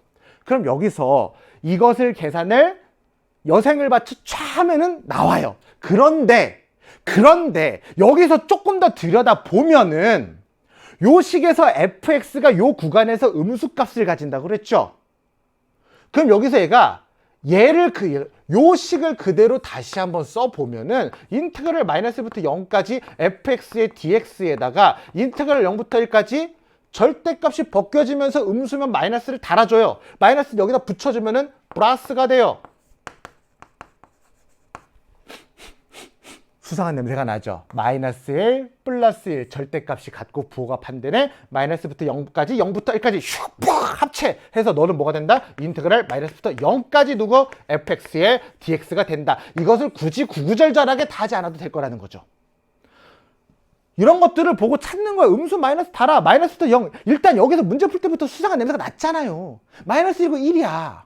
그럼 여기서 이것을 계산을 여생을 받쳐 쫙 하면은 나와요. 그런데 그런데 여기서 조금 더 들여다보면은 요 식에서 fx가 요 구간에서 음수값을 가진다고 그랬죠. 그럼 여기서 얘가 요 식을 그대로 다시 한번 써보면은 인테그랄 마이너스부터 0까지 fx의 dx에다가 인테그랄 0부터 1까지 절대값이 벗겨지면서 음수면 마이너스를 달아줘요. 마이너스 여기다 붙여주면은 플러스가 돼요. 수상한 냄새가 나죠. 마이너스 1 플러스 1 절대값이 같고 부호가 반대네. 마이너스부터 0까지 0부터 1까지 슉 합체해서 너는 뭐가 된다? 인테그랄 마이너스부터 0까지 두고 fx의 dx가 된다. 이것을 굳이 구구절절하게 다 하지 않아도 될 거라는 거죠. 이런 것들을 보고 찾는 거야. 음수 마이너스 달아. 마이너스부터 0. 일단 여기서 문제 풀 때부터 수상한 냄새가 났잖아요. 마이너스 1이고 1이야.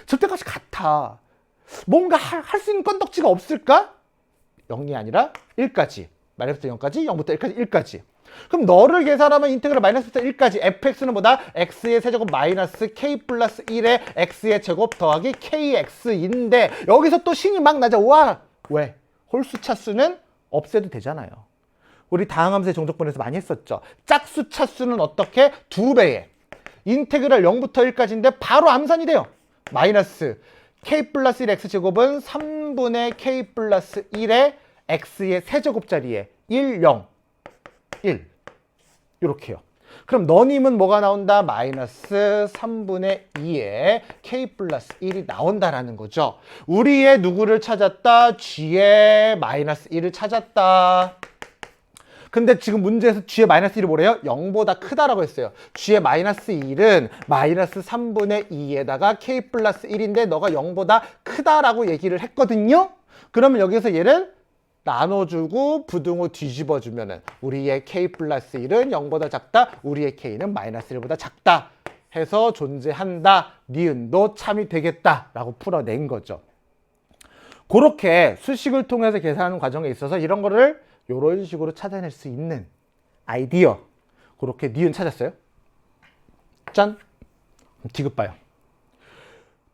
절대값이 같아. 뭔가 할 수 있는 건덕지가 없을까? 0이 아니라 1까지. 마이너스부터 0까지, 0부터 1까지, 1까지. 그럼 너를 계산하면 인테그랄 마이너스부터 1까지 fx는 뭐다? x의 세제곱 마이너스 k 플러스 1의 x의 제곱 더하기 kx인데 여기서 또 신이 막 나죠. 와! 왜? 홀수 차수는 없애도 되잖아요. 우리 다항함수의 정적분에서 많이 했었죠. 짝수 차수는 어떻게? 2배에 인테그랄 0부터 1까지인데 바로 암산이 돼요. 마이너스 k 플러스 1 x제곱은 3분의 k 플러스 1의 x의 세제곱자리에 1, 0, 1 이렇게요. 그럼 너님은 뭐가 나온다? 마이너스 3분의 2의 k 플러스 1이 나온다라는 거죠. 우리의 누구를 찾았다? g의 마이너스 1을 찾았다. 근데 지금 문제에서 g의 마이너스 1이 뭐래요? 0보다 크다라고 했어요. g의 마이너스 1은 마이너스 3분의 2에다가 k 플러스 1인데 너가 0보다 크다라고 얘기를 했거든요. 그러면 여기서 얘를 나눠주고 부등호 뒤집어주면은 우리의 k 플러스 1은 0보다 작다. 우리의 k는 마이너스 1보다 작다. 해서 존재한다. 니은도 참이 되겠다라고 풀어낸 거죠. 그렇게 수식을 통해서 계산하는 과정에 있어서 이런 거를 이런 식으로 찾아낼 수 있는 아이디어. 그렇게 니은 찾았어요. 짠! 디귿 봐요.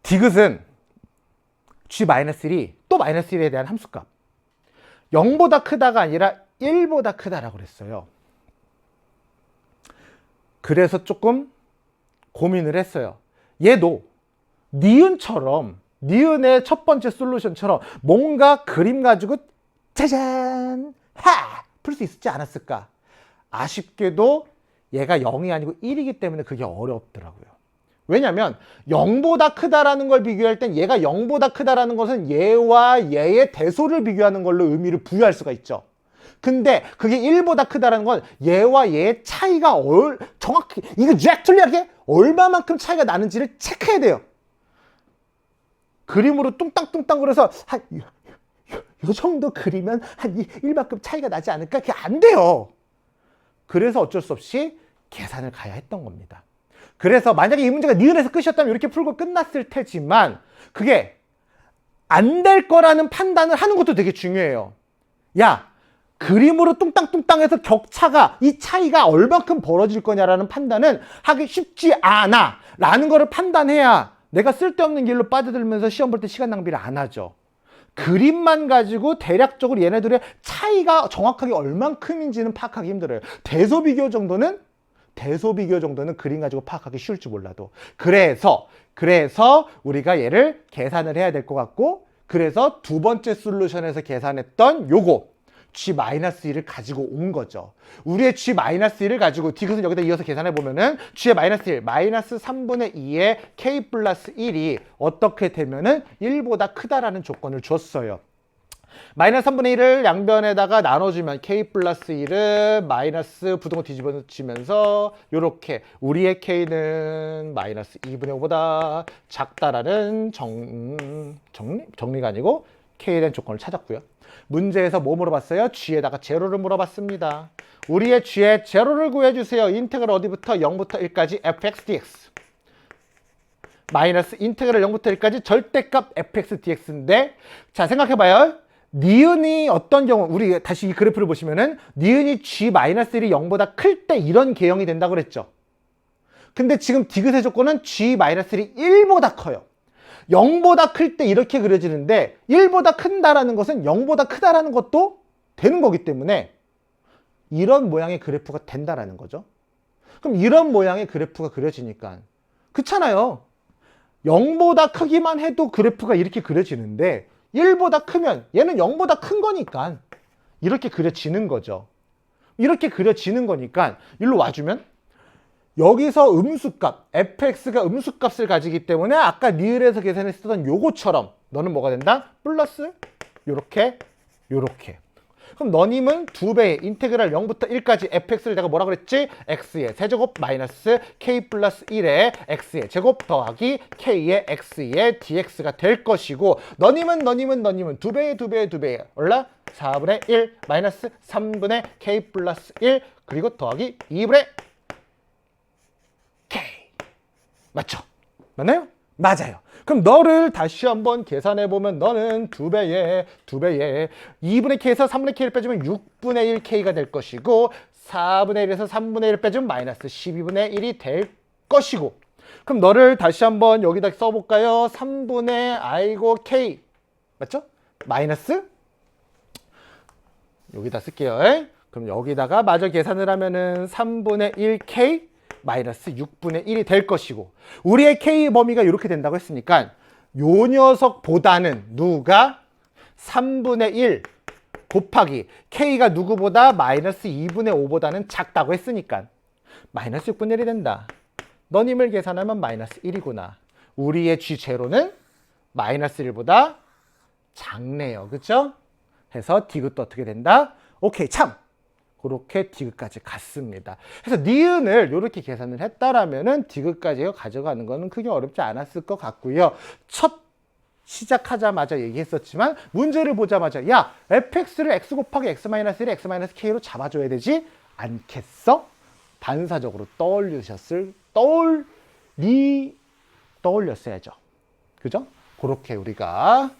디귿은 g-1이 또 마이너스 1에 대한 함수값. 0보다 크다가 아니라 1보다 크다라고 그랬어요. 그래서 조금 고민을 했어요. 얘도 니은처럼, 니은의 첫 번째 솔루션처럼 뭔가 그림 가지고 짜잔! 풀 수 있지 않았을까? 아쉽게도 얘가 0이 아니고 1이기 때문에 그게 어렵더라고요. 왜냐면 0보다 크다라는 걸 비교할 땐 얘가 0보다 크다라는 것은 얘와 얘의 대소를 비교하는 걸로 의미를 부여할 수가 있죠. 근데 그게 1보다 크다라는 건 얘와 얘의 차이가 정확히 exactly하게 얼마만큼 차이가 나는지를 체크해야 돼요. 그림으로 뚱땅뚱땅 그래서 요 정도 그리면 한 1만큼 차이가 나지 않을까? 그게 안 돼요. 그래서 어쩔 수 없이 계산을 가야 했던 겁니다. 그래서 만약에 이 문제가 니은에서 끝이었다면 이렇게 풀고 끝났을 테지만 그게 안 될 거라는 판단을 하는 것도 되게 중요해요. 야, 그림으로 뚱땅뚱땅해서 격차가, 이 차이가 얼만큼 벌어질 거냐라는 판단은 하기 쉽지 않아 라는 거를 판단해야 내가 쓸데없는 길로 빠져들면서 시험 볼 때 시간 낭비를 안 하죠. 그림만 가지고 대략적으로 얘네들의 차이가 정확하게 얼만큼인지는 파악하기 힘들어요. 대소비교 정도는 그림 가지고 파악하기 쉬울지 몰라도. 그래서 우리가 얘를 계산을 해야 될 것 같고, 그래서 두 번째 솔루션에서 계산했던 요거 g-1을 가지고 온 거죠. 우리의 g-1을 가지고 디귿은 여기다 이어서 계산해 보면은 g의 마이너스 1, 마이너스 3분의 2의 k 플러스 1이 어떻게 되면은 1보다 크다라는 조건을 줬어요. 마이너스 3분의 1을 양변에다가 나눠주면 k 플러스 1은 마이너스 부등호 뒤집어지면서 요렇게 우리의 k는 마이너스 2분의 5보다 작다라는 정리가 아니고 k에 대한 조건을 찾았고요. 문제에서 뭐 물어봤어요? g에다가 제로를 물어봤습니다. 우리의 g의 제로를 구해주세요. 인테그랄 어디부터? 0부터 1까지 fx dx. 마이너스 인테그랄 0부터 1까지 절대값 fx dx인데, 자 생각해봐요. 니은이 어떤 경우, 우리 다시 이 그래프를 보시면은 니은이 g-1이 0보다 클 때 이런 개형이 된다고 그랬죠. 근데 지금 디귿의 조건은 g-1이 1보다 커요. 0보다 클 때 이렇게 그려지는데 1보다 큰다라는 것은 0보다 크다라는 것도 되는 거기 때문에 이런 모양의 그래프가 된다라는 거죠. 그럼 이런 모양의 그래프가 그려지니까 그렇잖아요. 0보다 크기만 해도 그래프가 이렇게 그려지는데 1보다 크면 얘는 0보다 큰 거니까 이렇게 그려지는 거죠. 이렇게 그려지는 거니까 일로 와주면 여기서 음수값 fx가 음수값을 가지기 때문에 아까 니을에서 계산했었던 요거처럼 너는 뭐가 된다? 플러스 요렇게 요렇게. 그럼 너님은 2배의 인테그랄 0부터 1까지 fx를 내가 뭐라 그랬지? x의 세제곱 마이너스 k 플러스 1의 x의 제곱 더하기 k의 x의 dx가 될 것이고 너님은 2배의 얼라? 4분의 1 마이너스 3분의 k 플러스 1 그리고 더하기 2분의 k. 맞죠? 맞나요? 맞아요. 그럼 너를 다시 한번 계산해보면 너는 2배에 2분의 k에서 3분의 k를 빼주면 6분의 1 k가 될 것이고 4분의 1에서 3분의 1을 빼주면 마이너스 12분의 1이 될 것이고 그럼 너를 다시 한번 여기다 써볼까요? 3분의 i고 k 맞죠? 마이너스 여기다 쓸게요. 그럼 여기다가 마저 계산을 하면은 3분의 1k 마이너스 6분의 1이 될 것이고 우리의 k 범위가 이렇게 된다고 했으니까 요 녀석보다는 누가 3분의 1 곱하기 k가 누구보다 마이너스 2분의 5보다는 작다고 했으니까 마이너스 6분의 1이 된다. 너님을 계산하면 마이너스 1이구나. 우리의 g0는 마이너스 1보다 작네요. 그쵸? 해서 디귿도 어떻게 된다? 오케이 참! 그렇게 디귿까지 갔습니다. 그래서 니은을 이렇게 계산을 했다라면은 디귿까지 가져가는 거는 크게 어렵지 않았을 것 같고요. 첫 시작하자마자 얘기했었지만 문제를 보자마자 야 fx를 x 곱하기 x-1, x-k로 잡아줘야 되지 않겠어? 반사적으로 떠올렸어야죠. 그죠? 그렇게 우리가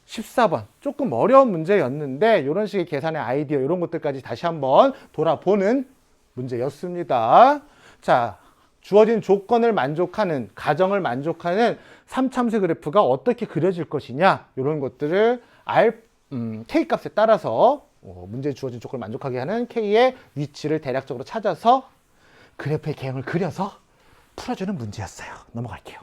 14번 조금 어려운 문제였는데 이런 식의 계산의 아이디어 이런 것들까지 다시 한번 돌아보는 문제였습니다. 자, 주어진 조건을 만족하는 가정을 만족하는 3참수 그래프가 어떻게 그려질 것이냐 이런 것들을 K값에 따라서 문제에 주어진 조건을 만족하게 하는 K의 위치를 대략적으로 찾아서 그래프의 개형을 그려서 풀어주는 문제였어요. 넘어갈게요.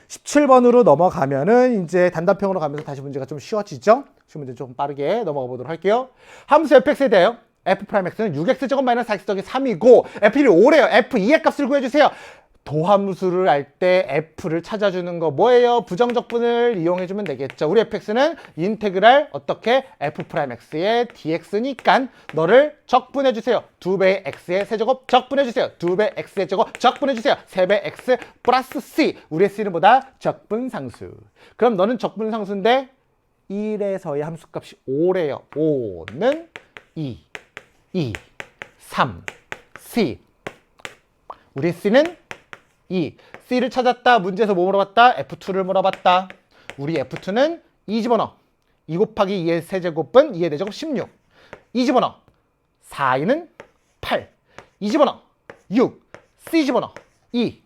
17번으로 넘어가면은 이제 단답형으로 가면서 다시 문제가 좀 쉬워지죠? 쉬운 문제 조금 빠르게 넘어가 보도록 할게요. 함수 fx에 대하여 f'x는 6x제곱 마이너스 4x 더하기 3이고 f1이 5래요. f2의 값을 구해주세요. 도함수를 할 때 f를 찾아주는 거 뭐예요? 부정적분을 이용해주면 되겠죠. 우리 fx는 인테그랄 어떻게? f'x의 dx니까 너를 적분해주세요. 2배의 x의 세제곱 적분해주세요. 2배 x의 제곱 적분해주세요. 3배 x 플러스 c. 우리의 c는 보다 적분상수. 그럼 너는 적분상수인데 1에서의 함수값이 5래요. 5는 2, 3, c. 우리 c는 2. C를 찾았다. 문제에서 뭐 물어봤다? F2를 물어봤다. 우리 F2는 2 집어넣어. 2 곱하기 2의 세제곱은 2의 대제곱 16. 2 집어넣어. 4는 8. 2 집어넣어. 6. C 집어넣어. 2.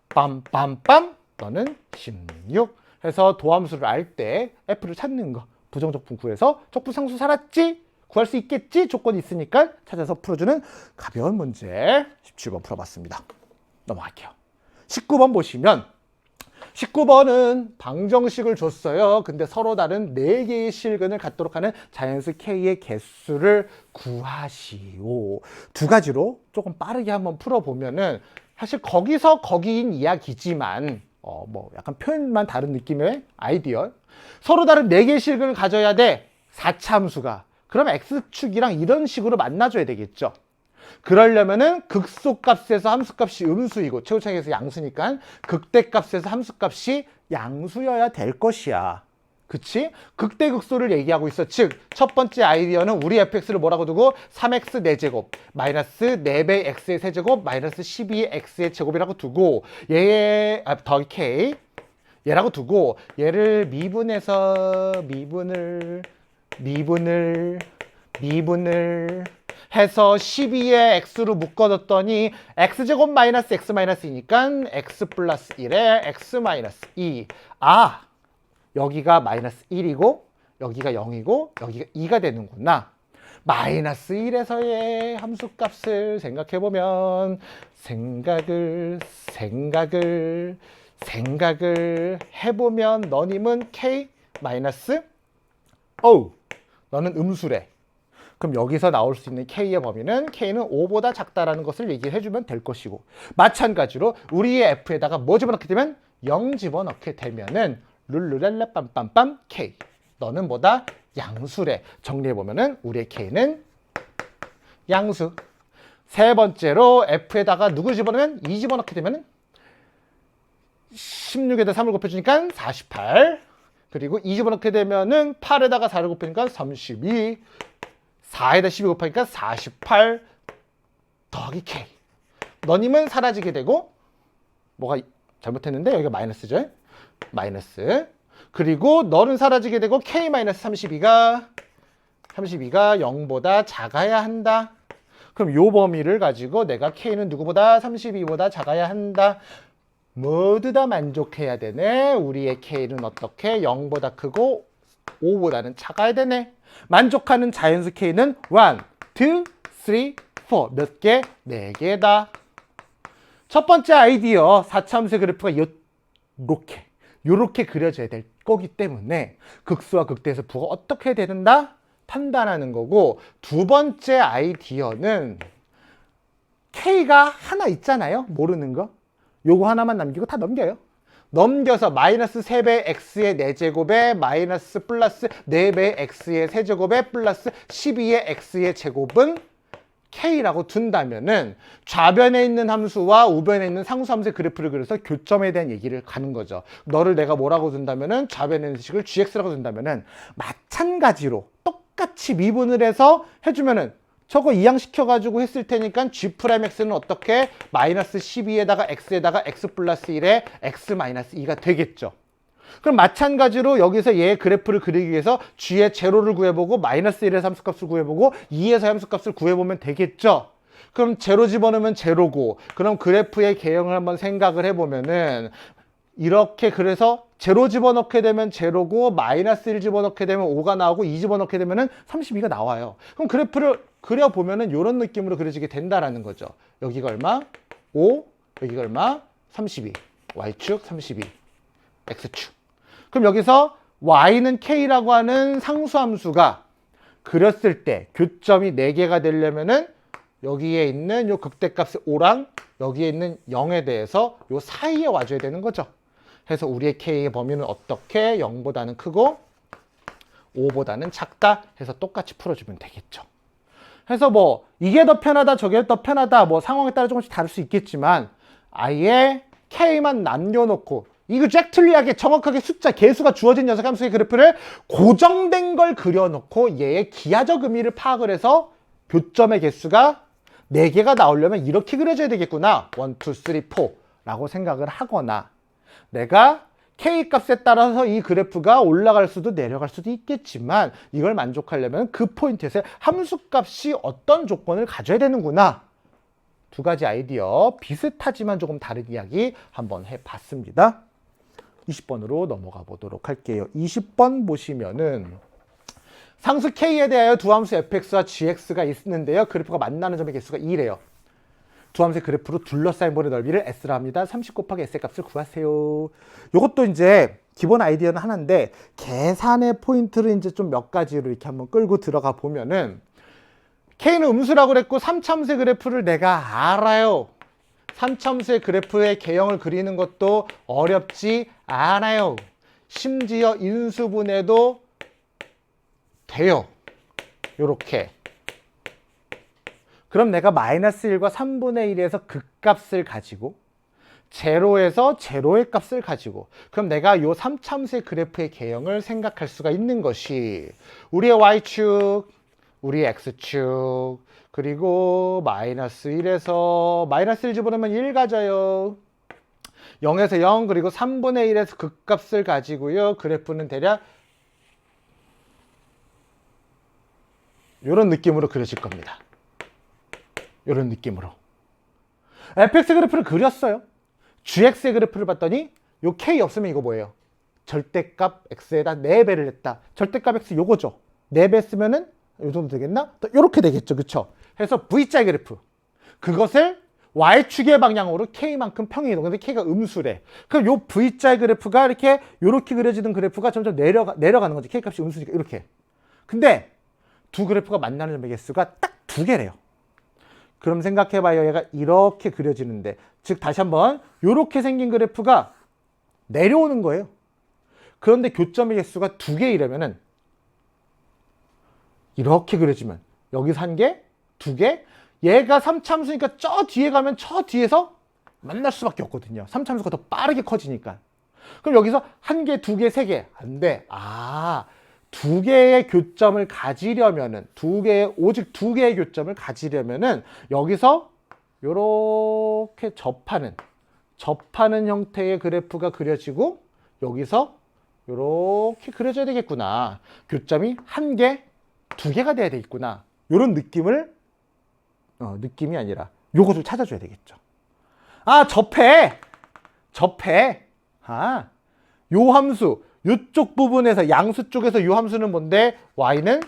빰빰빰. 너는 16. 해서 도함수를 알 때 F를 찾는 거. 부정적분 구해서 적분상수 살았지? 구할 수 있겠지? 조건이 있으니까 찾아서 풀어주는 가벼운 문제 17번 풀어봤습니다. 넘어갈게요. 19번 보시면 19번은 방정식을 줬어요. 근데 서로 다른 4개의 실근을 갖도록 하는 자연수 K의 개수를 구하시오. 두 가지로 조금 빠르게 한번 풀어보면은 사실 거기서 거기인 이야기지만 뭐 약간 표현만 다른 느낌의 아이디어. 서로 다른 4개의 실근을 가져야 돼. 4차 함수가. 그럼 X축이랑 이런 식으로 만나줘야 되겠죠. 그러려면은 극소값에서 함수값이 음수이고 최고차이에서 양수니까 극대값에서 함수값이 양수여야 될 것이야. 그치? 극대극소를 얘기하고 있어. 즉, 첫 번째 아이디어는 우리 fx를 뭐라고 두고 3x 4제곱 마이너스 4배 x의 세제곱 마이너스 12 x의 제곱이라고 두고 얘의 더하기 k 얘라고 두고 얘를 미분해서 미분을 해서 12의 x로 묶어뒀더니 x제곱 마이너스 x 마이너스이니까 x 플러스 1에 x 마이너스 2. 아, 여기가 마이너스 1이고 여기가 0이고 여기가 2가 되는구나. 마이너스 1에서의 함수값을 생각해보면 생각을 해보면 너님은 K 마이너스 너는 음수래. 그럼 여기서 나올 수 있는 K의 범위는 K는 5보다 작다라는 것을 얘기를 해주면 될 것이고, 마찬가지로 우리의 F에다가 뭐 집어넣게 되면 0 집어넣게 되면은 룰루랄라 빰빰빰 K. 너는 뭐다? 양수래. 정리해보면은 우리의 K는 양수. 세 번째로 F에다가 누구 집어넣으면 2 집어넣게 되면은 16에다 3을 곱해주니까 48. 그리고 2 집어넣게 되면은 8에다가 4를 곱하니까 32. 4에다 12 곱하니까 48 더하기 K. 너님은 사라지게 되고, 뭐가 잘못했는데 여기가 마이너스죠. 마이너스. 그리고 너는 사라지게 되고 K-32가 0보다 작아야 한다. 그럼 요 범위를 가지고 내가 K는 누구보다 32보다 작아야 한다. 모두 다 만족해야 되네. 우리의 K는 어떻게? 0보다 크고 5보다는 작아야 되네. 만족하는 자연수 K는 1, 2, 3, 4. 몇 개? 4개다. 첫 번째 아이디어 4차함수의 그래프가 요렇게 그려져야 될 거기 때문에 극수와 극대에서 부가 어떻게 되는다? 판단하는 거고, 두 번째 아이디어는 K가 하나 있잖아요. 모르는 거. 요거 하나만 남기고 다 넘겨요. 넘겨서 마이너스 3배 x의 4제곱에 마이너스 플러스 4배 x의 세제곱에 플러스 12의 x의 제곱은 K라고 둔다면은 좌변에 있는 함수와 우변에 있는 상수함수의 그래프를 그려서 교점에 대한 얘기를 가는 거죠. 너를 내가 뭐라고 둔다면은 좌변에 있는 식을 gx라고 둔다면은 마찬가지로 똑같이 미분을 해서 해주면은 저거 이항시켜가지고 했을 테니까 G'X는 어떻게? 마이너스 12에다가 X에다가 X 플러스 1에 X 마이너스 2가 되겠죠. 그럼 마찬가지로 여기서 얘의 그래프를 그리기 위해서 G의 제로를 구해보고 마이너스 1에서 함수값을 구해보고 2에서 함수값을 구해보면 되겠죠. 그럼 제로 집어넣으면 제로고, 그럼 그래프의 개형을 한번 생각을 해보면은 이렇게, 그래서 제로 집어넣게 되면 제로고 마이너스 1 집어넣게 되면 5가 나오고 2 집어넣게 되면은 32가 나와요. 그럼 그래프를 그려보면은 이런 느낌으로 그려지게 된다라는 거죠. 여기가 얼마? 5, 여기가 얼마? 32. Y축 32, X축. 그럼 여기서 Y는 K라고 하는 상수함수가 그렸을 때 교점이 4개가 되려면은 여기에 있는 요 극대값의 5랑 여기에 있는 0에 대해서 요 사이에 와줘야 되는 거죠. 그래서 우리의 K의 범위는 어떻게? 0보다는 크고 5보다는 작다 해서 똑같이 풀어주면 되겠죠. 그래서 뭐 이게 더 편하다 저게 더 편하다 뭐 상황에 따라 조금씩 다를 수 있겠지만 아예 K만 남겨놓고 이그젝틀리하게 정확하게 숫자 개수가 주어진 녀석 함수의 그래프를 고정된 걸 그려놓고 얘의 기하적 의미를 파악을 해서 교점의 개수가 4개가 나오려면 이렇게 그려줘야 되겠구나. 1, 2, 3, 4 라고 생각을 하거나, 내가 K값에 따라서 이 그래프가 올라갈 수도 내려갈 수도 있겠지만 이걸 만족하려면 그 포인트에서 함수값이 어떤 조건을 가져야 되는구나. 두 가지 아이디어 비슷하지만 조금 다른 이야기 한번 해봤습니다. 20번으로 넘어가 보도록 할게요. 20번 보시면은 상수 K에 대하여 두 함수 fx와 gx가 있는데요. 그래프가 만나는 점의 개수가 2래요. 두 함수의 그래프로 둘러싸인 볼의 넓이를 S라 합니다. 30 곱하기 S의 값을 구하세요. 이것도 이제 기본 아이디어는 하나인데 계산의 포인트를 이제 좀 몇 가지로 이렇게 한번 끌고 들어가 보면은 K는 음수라고 그랬고 3차함수의 그래프를 내가 알아요. 3차함수의 그래프의 개형을 그리는 것도 어렵지 않아요. 심지어 인수분해도 돼요. 요렇게. 그럼 내가 마이너스 1과 3분의 1에서 극값을 가지고 제로에서 제로의 값을 가지고 그럼 내가 요 3차함수의 그래프의 개형을 생각할 수가 있는 것이 우리의 Y축, 우리의 X축, 그리고 마이너스 1에서 마이너스 1 집어넣으면 1 가져요. 0에서 0, 그리고 3분의 1에서 극값을 가지고요. 그래프는 대략 이런 느낌으로 그려질 겁니다. 이런 느낌으로. fx 그래프를 그렸어요. gx의 그래프를 봤더니 요 k 없으면 이거 뭐예요? 절대값 x에다 4배를 냈다. 절대값 x 요거죠. 4배 쓰면은 요 정도 되겠나? 또 요렇게 되겠죠. 그쵸? 해서 V자의 그래프. 그것을 y축의 방향으로 k만큼 평행이동. 근데 k가 음수래. 그럼 요 V자의 그래프가 이렇게 요렇게 그려지던 그래프가 점점 내려가는 거지. k 값이 음수니까 이렇게. 근데 두 그래프가 만나는 점의 개수가 딱 2개래요. 그럼 생각해봐요. 얘가 이렇게 그려지는데, 즉 다시 한번 이렇게 생긴 그래프가 내려오는 거예요. 그런데 교점의 개수가 2개이려면은 이렇게 그려지면 여기서 1개, 2개, 얘가 3참수니까 저 뒤에 가면 저 뒤에서 만날 수밖에 없거든요. 3참수가 더 빠르게 커지니까. 그럼 여기서 1개, 2개, 3개 안 돼. 2개의 교점을 가지려면은 오직 2개의 교점을 가지려면은 여기서 요렇게 접하는 형태의 그래프가 그려지고 여기서 요렇게 그려져야 되겠구나. 교점이 1개, 2개가 돼야 되겠구나. 요런 느낌이 아니라 요것을 찾아줘야 되겠죠. 접해. 요 함수, 요쪽 부분에서 양수 쪽에서 요 함수는 뭔데? y는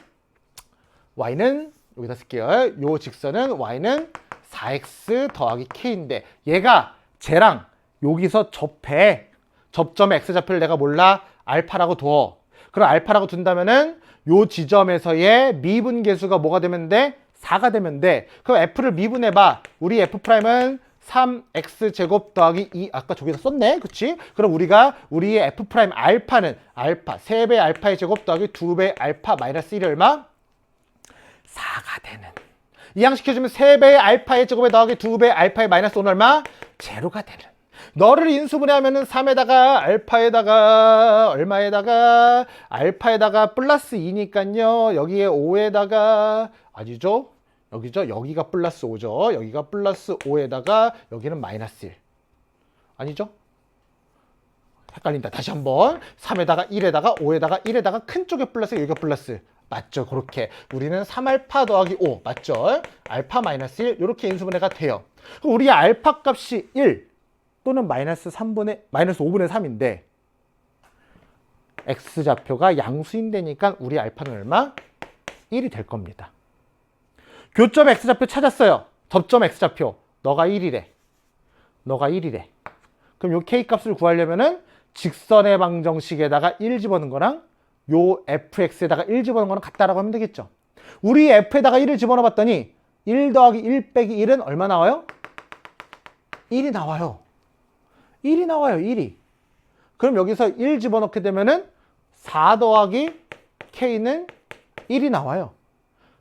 여기다 쓸게요. 요 직선은 y는 4x 더하기 k인데 얘가 쟤랑 여기서 접해. 접점의 x좌표를 내가 몰라? 알파라고 둬. 그럼 알파라고 둔다면은 요 지점에서의 미분계수가 뭐가 되면 돼? 4가 되면 돼. 그럼 f를 미분해봐. 우리 f'은 3x 제곱 더하기 2 아까 저기다 썼네. 그치? 그럼 우리의 f' 알파는 알파 3배 알파의 제곱 더하기 2배 알파 마이너스 1이 얼마? 4가 되는. 이항시켜주면 3배의 알파의 제곱에 더하기 2배 알파의 마이너스 5는 얼마? 제로가 되는. 너를 인수분해하면은 3에다가 알파에다가 얼마에다가 알파에다가 플러스 2니까요. 여기에 5에다가 아니죠? 여기죠? 여기가 플러스 5죠. 여기가 플러스 5에다가 여기는 마이너스 1. 아니죠? 헷갈린다. 다시 한번. 3에다가 1에다가 5에다가 1에다가 큰 쪽에 플러스 여기가 플러스. 맞죠? 그렇게. 우리는 3알파 더하기 5. 맞죠? 알파 마이너스 1. 이렇게 인수분해가 돼요. 그럼 우리의 알파 값이 1 또는 마이너스 5분의 3인데 x좌표가 양수인데니까 우리 알파는 얼마? 1이 될 겁니다. 교점 x좌표 찾았어요. 접점 x좌표. 너가 1이래. 그럼 요 k값을 구하려면은 직선의 방정식에다가 1 집어넣은 거랑 요 fx에다가 1 집어넣은 거랑 같다라고 하면 되겠죠. 우리 f에다가 1을 집어넣어 봤더니 1 더하기 1 빼기 1은 얼마 나와요? 1이 나와요. 1이. 그럼 여기서 1 집어넣게 되면은 4 더하기 k는 1이 나와요.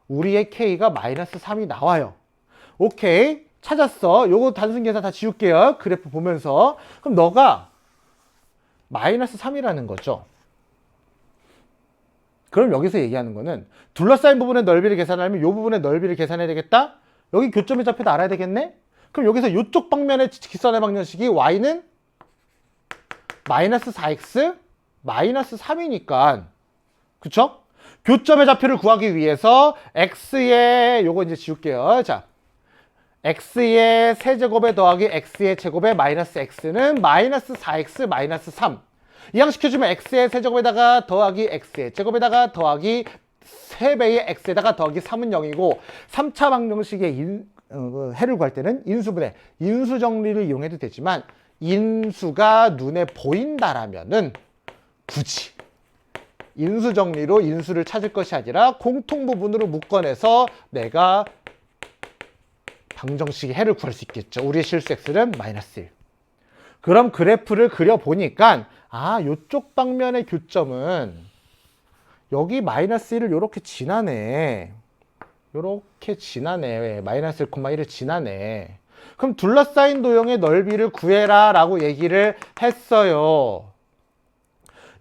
우리의 k가 마이너스 3이 나와요. 오케이. 찾았어. 요거 단순 계산 다 지울게요. 그래프 보면서. 그럼 너가 마이너스 3이라는 거죠. 그럼 여기서 얘기하는 거는 둘러싸인 부분의 넓이를 계산하려면 요 부분의 넓이를 계산해야 되겠다? 여기 교점의 좌표도 알아야 되겠네? 그럼 여기서 요쪽 방면의 직선의 방정식이 y는 마이너스 4x 마이너스 3이니까 그쵸? 교점의 좌표를 구하기 위해서 x의 요거 이제 지울게요. 자, x의 세제곱에 더하기 x의 제곱에 마이너스 x는 마이너스 4x 마이너스 3. 이항시켜주면 x의 세제곱에다가 더하기 x의 제곱에다가 더하기 3배의 x에다가 더하기 3은 0이고 3차 방정식의 해를 구할 때는 인수분해, 인수정리를 이용해도 되지만 인수가 눈에 보인다라면은 굳이 인수정리로 인수를 찾을 것이 아니라 공통부분으로 묶어내서 내가 방정식의 해를 구할 수 있겠죠. 우리의 실수 x는 마이너스 1. 그럼 그래프를 그려보니까 요쪽 방면의 교점은 여기 마이너스 1을 요렇게 지나네. 마이너스 1,1을 지나네. 그럼 둘러싸인 도형의 넓이를 구해라 라고 얘기를 했어요.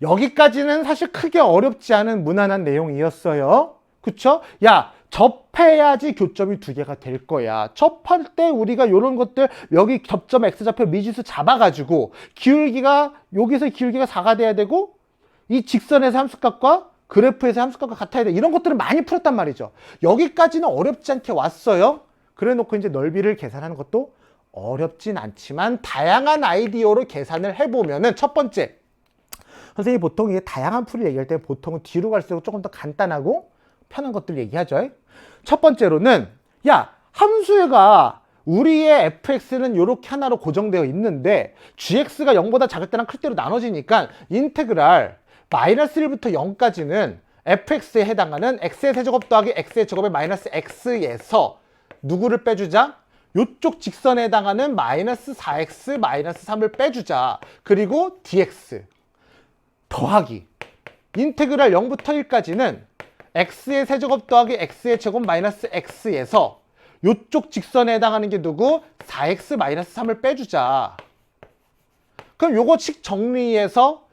여기까지는 사실 크게 어렵지 않은 무난한 내용이었어요. 그쵸? 야, 접해야지 교점이 2개가 될 거야. 접할 때 우리가 이런 것들 여기 접점 x좌표 미지수 잡아가지고 여기서 기울기가 4가 돼야 되고 이 직선에서 함수값과 그래프에서 함수값과 같아야 돼. 이런 것들을 많이 풀었단 말이죠. 여기까지는 어렵지 않게 왔어요. 그래 놓고 이제 넓이를 계산하는 것도 어렵진 않지만 다양한 아이디어로 계산을 해보면은 첫 번째, 선생님이 보통 이게 다양한 풀을 얘기할 때 보통은 뒤로 갈수록 조금 더 간단하고 편한 것들 얘기하죠. 첫 번째로는 야, 함수가 우리의 fx는 이렇게 하나로 고정되어 있는데 gx가 0보다 작을 때랑 클 때로 나눠지니까 인테그랄 마이너스 1부터 0까지는 fx에 해당하는 x의 세제곱 더하기 x의 제곱의 마이너스 x에서 누구를 빼주자? 요쪽 직선에 해당하는 마이너스 4x 마이너스 3을 빼주자. 그리고 dx 더하기 인테그랄 0부터 1까지는 x의 세제곱 더하기 x의 제곱 마이너스 x에서 요쪽 직선에 해당하는 게 누구? 4x 마이너스 3을 빼주자. 그럼 요거씩 정리해서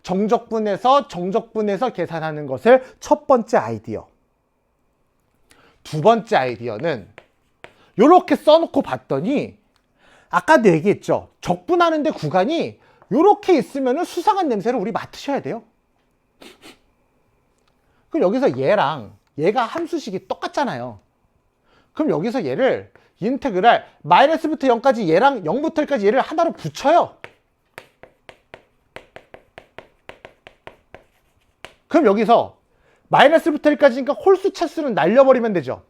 정적분해서 계산하는 것을 첫 번째 아이디어. 두 번째 아이디어는 요렇게 써놓고 봤더니 아까도 얘기했죠. 적분하는데 구간이 요렇게 있으면 수상한 냄새를 우리 맡으셔야 돼요. 그럼 여기서 얘가 함수식이 똑같잖아요. 그럼 여기서 얘를 인테그랄 마이너스부터 0까지 얘랑 0부터 1까지 얘를 하나로 붙여요. 그럼 여기서 마이너스부터 1까지니까 홀수 차수는 날려버리면 되죠.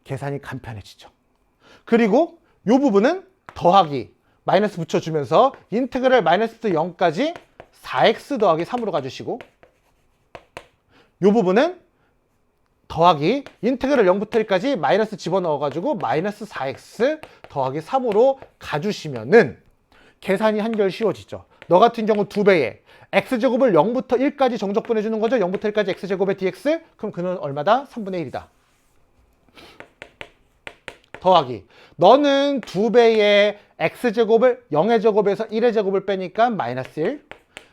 계산이 간편해지죠. 그리고 이 부분은 더하기 마이너스 붙여주면서 인테그랄 마이너스부터 0까지 4x 더하기 3으로 가주시고 이 부분은 더하기 인테그랄 0부터 1까지 마이너스 집어넣어가지고 마이너스 4x 더하기 3으로 가주시면은 계산이 한결 쉬워지죠. 너 같은 경우 2배에 x제곱을 0부터 1까지 정적분해주는 거죠. 0부터 1까지 x제곱의 dx. 그럼 그는 얼마다? 3분의 1이다. 더하기 너는 2배의 x제곱을 0의 제곱에서 1의 제곱을 빼니까 마이너스 1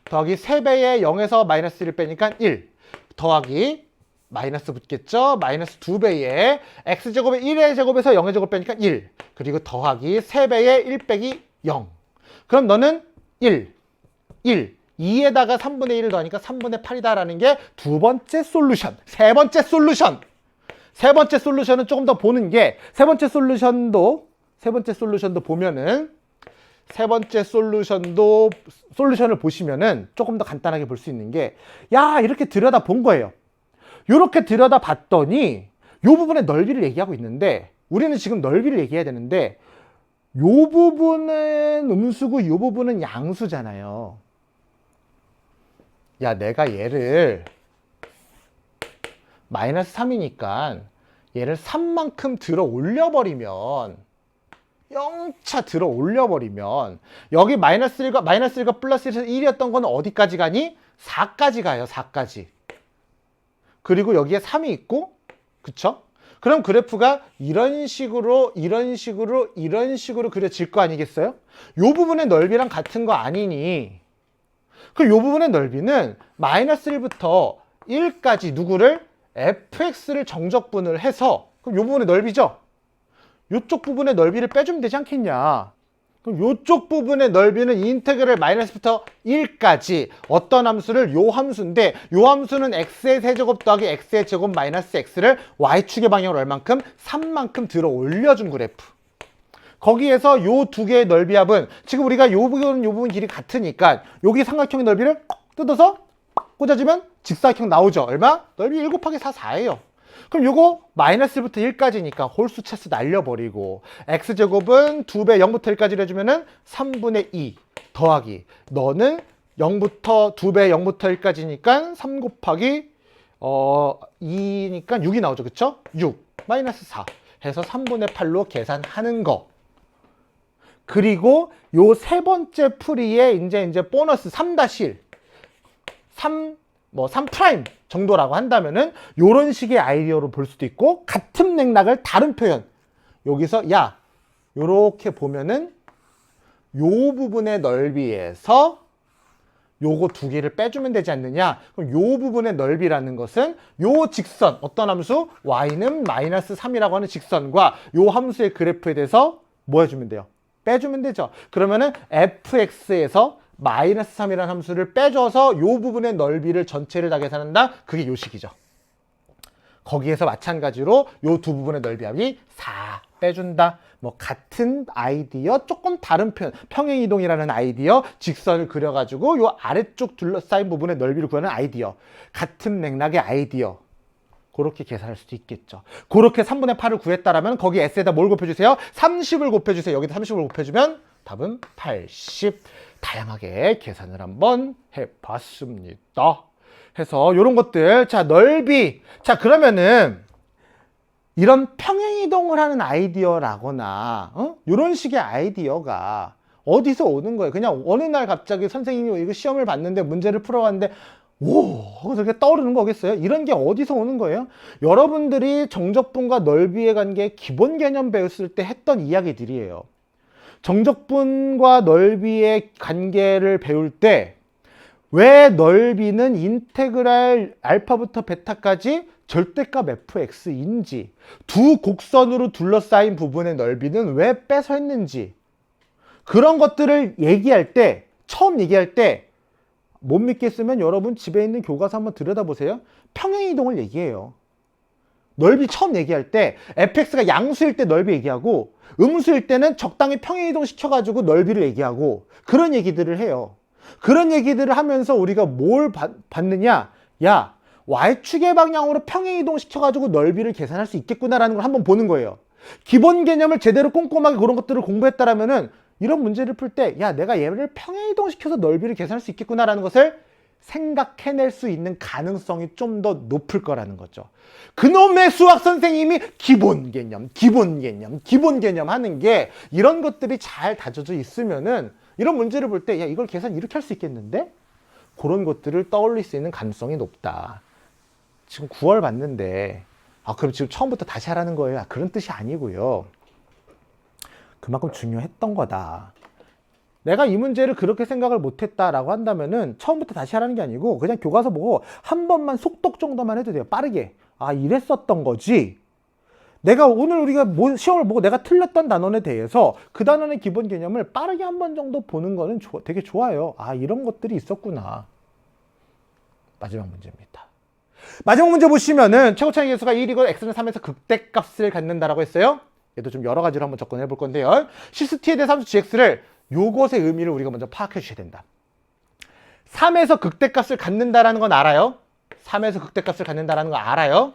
더하기 3배의 0에서 마이너스 1을 빼니까 1 더하기 마이너스 붙겠죠. 마이너스 2배의 x제곱의 1의 제곱에서 0의 제곱 빼니까 1 그리고 더하기 3배의 1 빼기 0 그럼 너는 1 2에다가 3분의 1을 더하니까 3분의 8이다 라는 게 두 번째 솔루션. 세 번째 솔루션은 조금 더 보는 게 세 번째 솔루션도 보면은 솔루션을 보시면은 조금 더 간단하게 볼 수 있는 게 야 이렇게 들여다 본 거예요. 이렇게 들여다 봤더니 요 부분의 넓이를 얘기하고 있는데 우리는 지금 넓이를 얘기해야 되는데 요 부분은 음수고 요 부분은 양수잖아요. 야 내가 얘를 마이너스 3이니까 얘를 3만큼 들어 올려버리면 영차 들어 올려버리면 여기 마이너스 1과 플러스 1에서 1이었던 건 어디까지 가니? 4까지 가요. 4까지. 그리고 여기에 3이 있고 그쵸? 그럼 그래프가 이런 식으로 그려질 거 아니겠어요? 요 부분의 넓이랑 같은 거 아니니 그럼 요 부분의 넓이는 마이너스 1부터 1까지 누구를? fx를 정적분을 해서 그럼 요 부분의 넓이죠? 요쪽 부분의 넓이를 빼주면 되지 않겠냐? 그럼 요쪽 부분의 넓이는 인테그랄 마이너스부터 1까지 어떤 함수를 요 함수인데 요 함수는 x의 세제곱 더하기 x의 제곱 마이너스 x를 y축의 방향으로 얼만큼? 3만큼 들어 올려준 그래프. 거기에서 요 두 개의 넓이 합은 지금 우리가 요 부분 길이 같으니까 여기 삼각형의 넓이를 뜯어서 꽂아주면 직사각형 나오죠. 얼마? 넓이 1 곱하기 4, 4예요. 그럼 요거 마이너스 1부터 1까지니까 홀수 차수 날려버리고 x제곱은 2배 0부터 1까지를 해주면은 3분의 2 더하기 너는 2배 0부터 1까지니까 3 곱하기 2니까 6이 나오죠. 그쵸? 6 마이너스 4 해서 3분의 8로 계산하는 거. 그리고 요 세 번째 풀이에 이제 보너스 3-1 3 프라임 정도라고 한다면은 요런 식의 아이디어로 볼 수도 있고 같은 맥락을 다른 표현 여기서 야 요렇게 보면은 요 부분의 넓이에서 요거 두 개를 빼주면 되지 않느냐. 그럼 요 부분의 넓이라는 것은 요 직선 어떤 함수 y는 마이너스 3이라고 하는 직선과 요 함수의 그래프에 대해서 뭐 해주면 돼요? 빼주면 되죠. 그러면은 fx에서 마이너스 3이라는 함수를 빼줘서 요 부분의 넓이를 전체를 다 계산한다. 그게 요 식이죠. 거기에서 마찬가지로 요 두 부분의 넓이 합이 4 빼준다. 뭐 같은 아이디어 조금 다른 표현, 평행이동이라는 아이디어, 직선을 그려가지고 요 아래쪽 둘러싸인 부분의 넓이를 구하는 아이디어, 같은 맥락의 아이디어, 그렇게 계산할 수도 있겠죠. 그렇게 3분의 8을 구했다라면 거기 S에다 뭘 곱해주세요? 30을 곱해주세요. 여기다 30을 곱해주면 답은 80. 다양하게 계산을 한번 해봤습니다. 해서 이런 것들, 자, 넓이. 자, 그러면은 이런 평행이동을 하는 아이디어라거나 이런 식의 아이디어가 어디서 오는 거예요? 그냥 어느 날 갑자기 선생님이 이거 시험을 봤는데 문제를 풀어봤는데 오, 그렇게 떠오르는 거겠어요? 이런 게 어디서 오는 거예요? 여러분들이 정적분과 넓이의 관계 기본 개념 배웠을 때 했던 이야기들이에요. 정적분과 넓이의 관계를 배울 때 왜 넓이는 인테그랄 알파부터 베타까지 절대값 fx인지, 두 곡선으로 둘러싸인 부분의 넓이는 왜 빼서 했는지, 그런 것들을 얘기할 때, 처음 얘기할 때 못 믿겠으면 여러분 집에 있는 교과서 한번 들여다보세요. 평행이동을 얘기해요. 넓이 처음 얘기할 때 fx가 양수일 때 넓이 얘기하고 음수일 때는 적당히 평행이동 시켜가지고 넓이를 얘기하고 그런 얘기들을 해요. 그런 얘기들을 하면서 우리가 뭘 받느냐? 야, y축의 방향으로 평행이동 시켜가지고 넓이를 계산할 수 있겠구나라는 걸 한번 보는 거예요. 기본 개념을 제대로 꼼꼼하게 그런 것들을 공부했다라면은 이런 문제를 풀 때, 야, 내가 얘를 평행이동 시켜서 넓이를 계산할 수 있겠구나라는 것을 생각해낼 수 있는 가능성이 좀 더 높을 거라는 거죠. 그놈의 수학 선생님이 기본 개념 하는 게 이런 것들이 잘 다져져 있으면은 이런 문제를 볼 때, 야, 이걸 계산 이렇게 할 수 있겠는데? 그런 것들을 떠올릴 수 있는 가능성이 높다. 지금 9월 봤는데, 그럼 지금 처음부터 다시 하라는 거예요? 그런 뜻이 아니고요. 그만큼 중요했던 거다. 내가 이 문제를 그렇게 생각을 못했다라고 한다면은 처음부터 다시 하라는 게 아니고 그냥 교과서 보고 한 번만 속독 정도만 해도 돼요. 빠르게. 이랬었던 거지. 내가 오늘 우리가 시험을 보고 내가 틀렸던 단원에 대해서 그 단원의 기본 개념을 빠르게 한 번 정도 보는 거는 되게 좋아요. 이런 것들이 있었구나. 마지막 문제입니다. 마지막 문제 보시면은 최고차의 계수가 1이고 x는 3에서 극대값을 갖는다라고 했어요. 얘도 좀 여러 가지로 한번 접근해 볼 건데요. 실수 t에 대해 함수 gx를 요것의 의미를 우리가 먼저 파악해 주셔야 된다. 3에서 극대값을 갖는다라는 건 알아요. 3에서 극대값을 갖는다라는 건 알아요.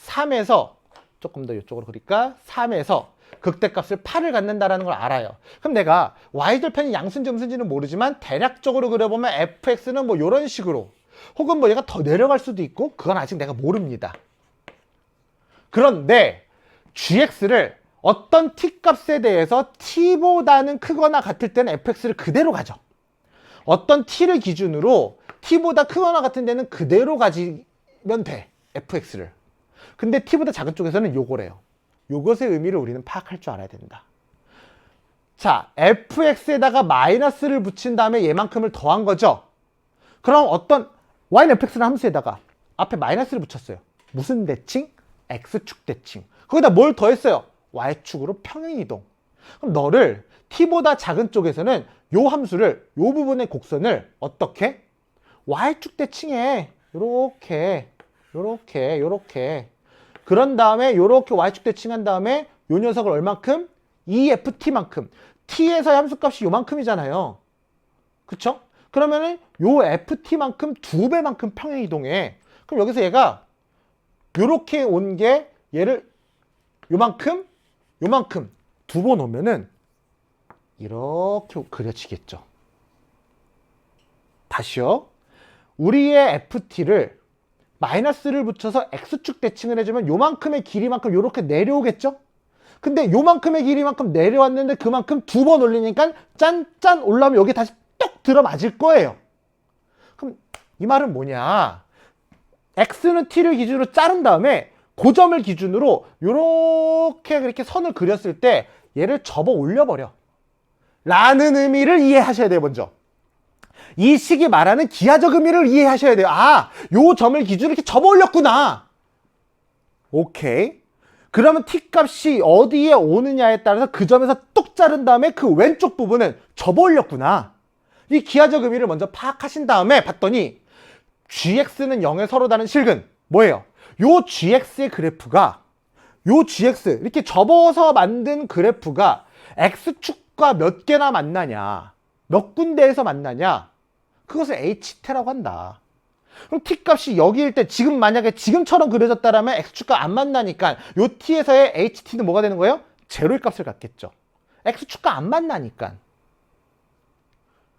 3에서 조금 더 이쪽으로 그러니까 3에서 극대값을 8을 갖는다라는 걸 알아요. 그럼 내가 y절편이 양수인지 음수인지는 모르지만 대략적으로 그려보면 fx는 뭐 이런 식으로 혹은 뭐 얘가 더 내려갈 수도 있고 그건 아직 내가 모릅니다. 그런데 gx를 어떤 t값에 대해서 t보다는 크거나 같을 때는 fx를 그대로 가져. 어떤 t를 기준으로 t보다 크거나 같은 데는 그대로 가지면 돼. fx를. 근데 t보다 작은 쪽에서는 요거래요. 요것의 의미를 우리는 파악할 줄 알아야 된다. 자, fx에다가 마이너스를 붙인 다음에 얘만큼을 더한 거죠. 그럼 어떤 y는 fx라는 함수에다가 앞에 마이너스를 붙였어요. 무슨 대칭? x축 대칭. 거기다 뭘 더했어요? y축으로 평행이동. 그럼 너를 t보다 작은 쪽에서는 요 함수를 요 부분의 곡선을 어떻게? y축 대칭해. 요렇게 그런 다음에 요렇게 y축 대칭한 다음에 요 녀석을 얼만큼? EFT만큼. t에서의 함수값이 요만큼이잖아요. 그쵸? 그러면은 요 FT만큼 2배만큼 평행이동해. 그럼 여기서 얘가 요렇게 온 게 얘를 요만큼 2번 오면은 이렇게 그려지겠죠. 다시요. 우리의 FT를 마이너스를 붙여서 X축 대칭을 해주면 요만큼의 길이만큼 요렇게 내려오겠죠? 근데 요만큼의 길이만큼 내려왔는데 그만큼 2번 올리니까 짠짠 올라오면 여기 다시 똑 들어맞을 거예요. 그럼 이 말은 뭐냐? X는 T를 기준으로 자른 다음에 그 점을 기준으로 요렇게 그렇게 선을 그렸을 때 얘를 접어 올려버려. 라는 의미를 이해하셔야 돼요, 먼저. 이 식이 말하는 기하적 의미를 이해하셔야 돼요. 요 점을 기준으로 이렇게 접어 올렸구나. 오케이. 그러면 t값이 어디에 오느냐에 따라서 그 점에서 뚝 자른 다음에 그 왼쪽 부분은 접어 올렸구나. 이 기하적 의미를 먼저 파악하신 다음에 봤더니 gx는 0에 서로 다른 식은 뭐예요? 요 gx의 그래프가 요 gx 이렇게 접어서 만든 그래프가 x축과 몇 개나 만나냐, 몇 군데에서 만나냐, 그것을 ht라고 한다. 그럼 t 값이 여기일 때 지금 만약에 지금처럼 그려졌다라면 x축과 안 만나니까 요 t에서의 ht는 뭐가 되는 거예요? 제로의 값을 갖겠죠. x축과 안 만나니까.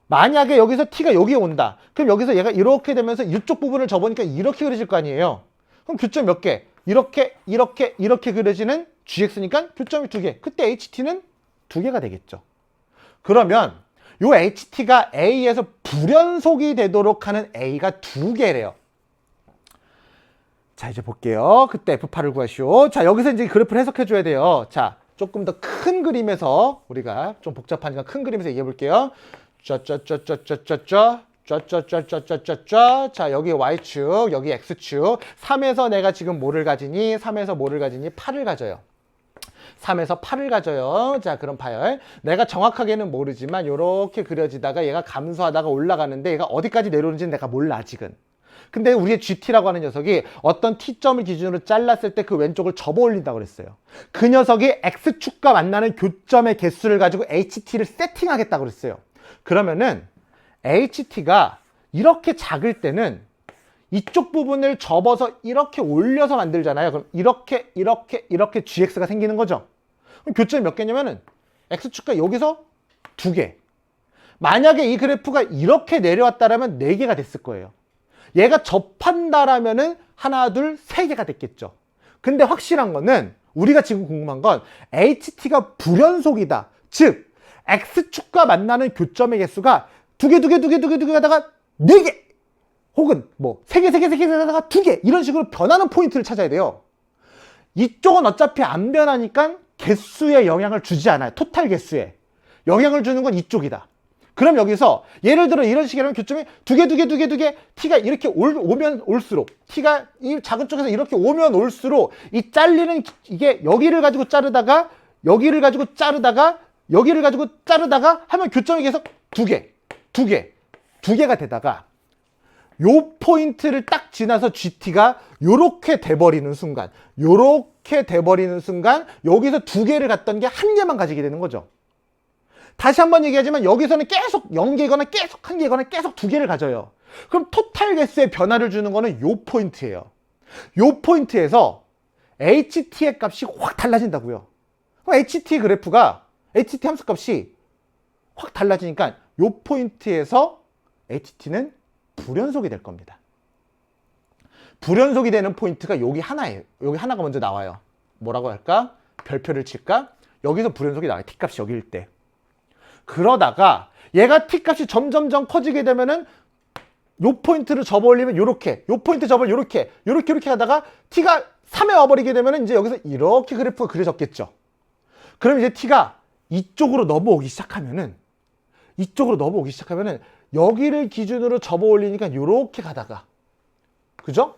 만약에 여기서 t가 여기에 온다. 그럼 여기서 얘가 이렇게 되면서 이쪽 부분을 접으니까 이렇게 그려질 거 아니에요. 그럼 교점 몇 개? 이렇게 그려지는 gx니까 교점이 2개. 그때 ht는 2개가 되겠죠. 그러면 요 ht가 a에서 불연속이 되도록 하는 a가 2개래요. 자, 이제 볼게요. 그때 f8을 구하시오. 자, 여기서 이제 그래프를 해석해 줘야 돼요. 자, 조금 더 큰 그림에서 우리가 좀 복잡하니까 큰 그림에서 얘기해 볼게요. 자, 여기 y축, 여기 x축. 3에서 내가 지금 뭐를 가지니? 3에서 뭐를 가지니? 8을 가져요. 3에서 8을 가져요. 자, 그럼 봐요. 내가 정확하게는 모르지만 이렇게 그려지다가 얘가 감소하다가 올라가는데 얘가 어디까지 내려오는지는 내가 몰라, 아직은. 근데 우리의 GT라고 하는 녀석이 어떤 T점을 기준으로 잘랐을 때 그 왼쪽을 접어 올린다고 그랬어요. 그 녀석이 X축과 만나는 교점의 개수를 가지고 HT를 세팅하겠다고 그랬어요. 그러면은 HT가 이렇게 작을 때는 이쪽 부분을 접어서 이렇게 올려서 만들잖아요. 그럼 이렇게 GX가 생기는 거죠. 그럼 교점이 몇 개냐면은 X축과 여기서 2개. 만약에 이 그래프가 이렇게 내려왔다라면 4개가 됐을 거예요. 얘가 접한다라면은 하나, 둘, 3개가 됐겠죠. 근데 확실한 거는 우리가 지금 궁금한 건 HT가 불연속이다. 즉 X축과 만나는 교점의 개수가 2개 하다가 4개 혹은 뭐 3개 하다가 2개 이런 식으로 변하는 포인트를 찾아야 돼요. 이쪽은 어차피 안 변하니까 개수에 영향을 주지 않아요. 토탈 개수에. 영향을 주는 건 이쪽이다. 그럼 여기서 예를 들어 이런 식이라면 교점이 2개 t가 이렇게 오면 올수록 t가 이 작은 쪽에서 이렇게 오면 올수록 이 잘리는 이게 여기를 가지고 자르다가 여기를 가지고 자르다가 여기를 가지고 자르다가 하면 교점이 계속 2개가 되다가 요 포인트를 딱 지나서 GT가 요렇게 돼버리는 순간 여기서 2개를 갖던 게 1개만 가지게 되는 거죠. 다시 한번 얘기하지만 여기서는 계속 0개거나 계속 1개거나 계속 2개를 가져요. 그럼 토탈 개수의 변화를 주는 거는 요 포인트예요. 요 포인트에서 HT의 값이 확 달라진다고요. 그럼 HT 그래프가 HT 함수 값이 확 달라지니까 요 포인트에서 HT는 불연속이 될 겁니다. 불연속이 되는 포인트가 여기 하나예요. 여기 하나가 먼저 나와요. 뭐라고 할까? 별표를 칠까? 여기서 불연속이 나와요. T값이 여기일 때. 그러다가 얘가 T값이 점점점 커지게 되면은 요 포인트를 접어 올리면 요렇게, 요 포인트 접어 요렇게 하다가 T가 3에 와버리게 되면은 이제 여기서 이렇게 그래프가 그려졌겠죠. 그럼 이제 T가 이쪽으로 넘어오기 시작하면은 여기를 기준으로 접어 올리니까 요렇게 가다가, 그죠?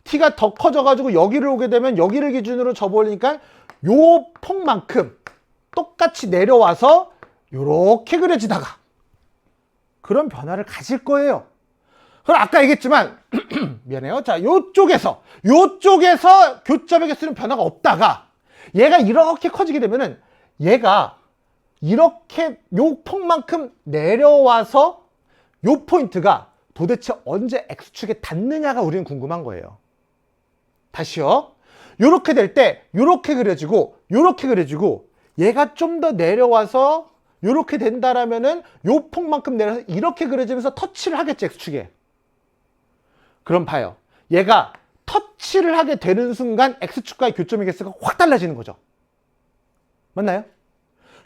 T가 더 커져가지고 여기를 오게 되면 여기를 기준으로 접어 올리니까 요 폭만큼 똑같이 내려와서 요렇게 그려지다가 그런 변화를 가질 거예요. 그럼 아까 얘기했지만 미안해요. 자, 요쪽에서 교점의 개수는 변화가 없다가 얘가 이렇게 커지게 되면은 얘가 이렇게 요 폭만큼 내려와서 요 포인트가 도대체 언제 X축에 닿느냐가 우리는 궁금한 거예요. 다시요. 요렇게 될 때 요렇게 그려지고 얘가 좀 더 내려와서 요렇게 된다라면은 요 폭만큼 내려서 이렇게 그려지면서 터치를 하겠지, X축에. 그럼 봐요. 얘가 터치를 하게 되는 순간 X축과의 교점의 개수가 확 달라지는 거죠. 맞나요?